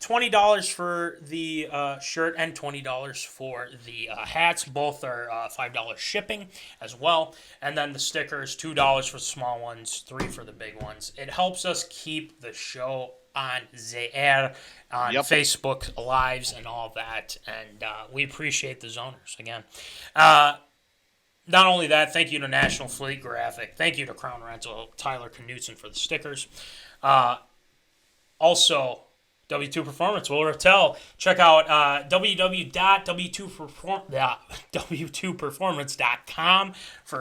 $20 for the shirt and $20 for the hats. Both are $5 shipping as well. And then the stickers, $2 for the small ones, $3 for the big ones. It helps us keep the show on the air, on Facebook Lives and all that. And we appreciate the zoners again. Not only that, thank you to National Fleet Graphic. Thank you to Crown Rental, Tyler Knutson for the stickers. Also, W2 Performance, Will Rattel. Check out w2performance.com for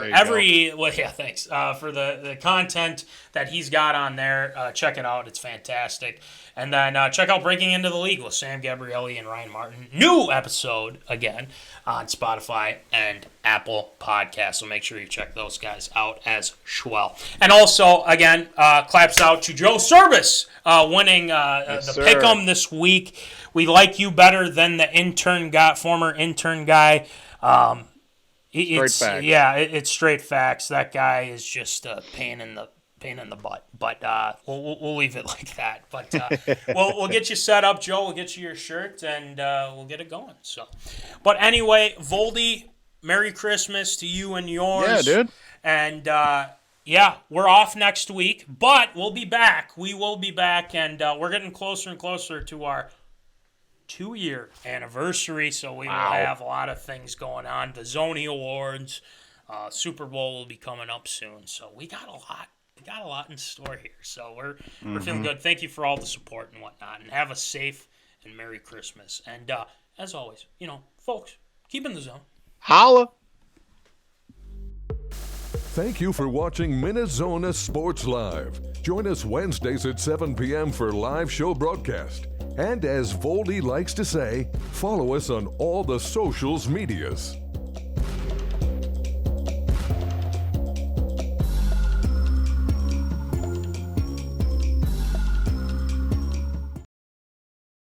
for the content that he's got on there. Check it out. It's fantastic. And then check out Breaking Into the League with Sam Gabrielli and Ryan Martin. New episode, again, on Spotify and Apple Podcasts. So make sure you check those guys out as well. And also, again, claps out to Joe Serbus winning the Pick'em this week. We like you better than the former intern guy. It's straight facts. That guy is just a pain in the butt, but we'll leave it like that. But we'll get you set up, Joe. We'll get you your shirt, and we'll get it going. So, but anyway, Voldy, Merry Christmas to you and yours. Yeah, dude. And we're off next week, but we'll be back. We will be back, and we're getting closer and closer to our 2-year anniversary. So we will have a lot of things going on. The Zony Awards, Super Bowl will be coming up soon. So we got a lot. Got a lot in store here, so we're feeling good. Thank you for all the support and whatnot, and have a safe and Merry Christmas. And as always, folks, keep in the zone. Holla! Thank you for watching MinneZona Sports Live. Join us Wednesdays at 7 p.m. for live show broadcast. And as Voldy likes to say, follow us on all the socials medias.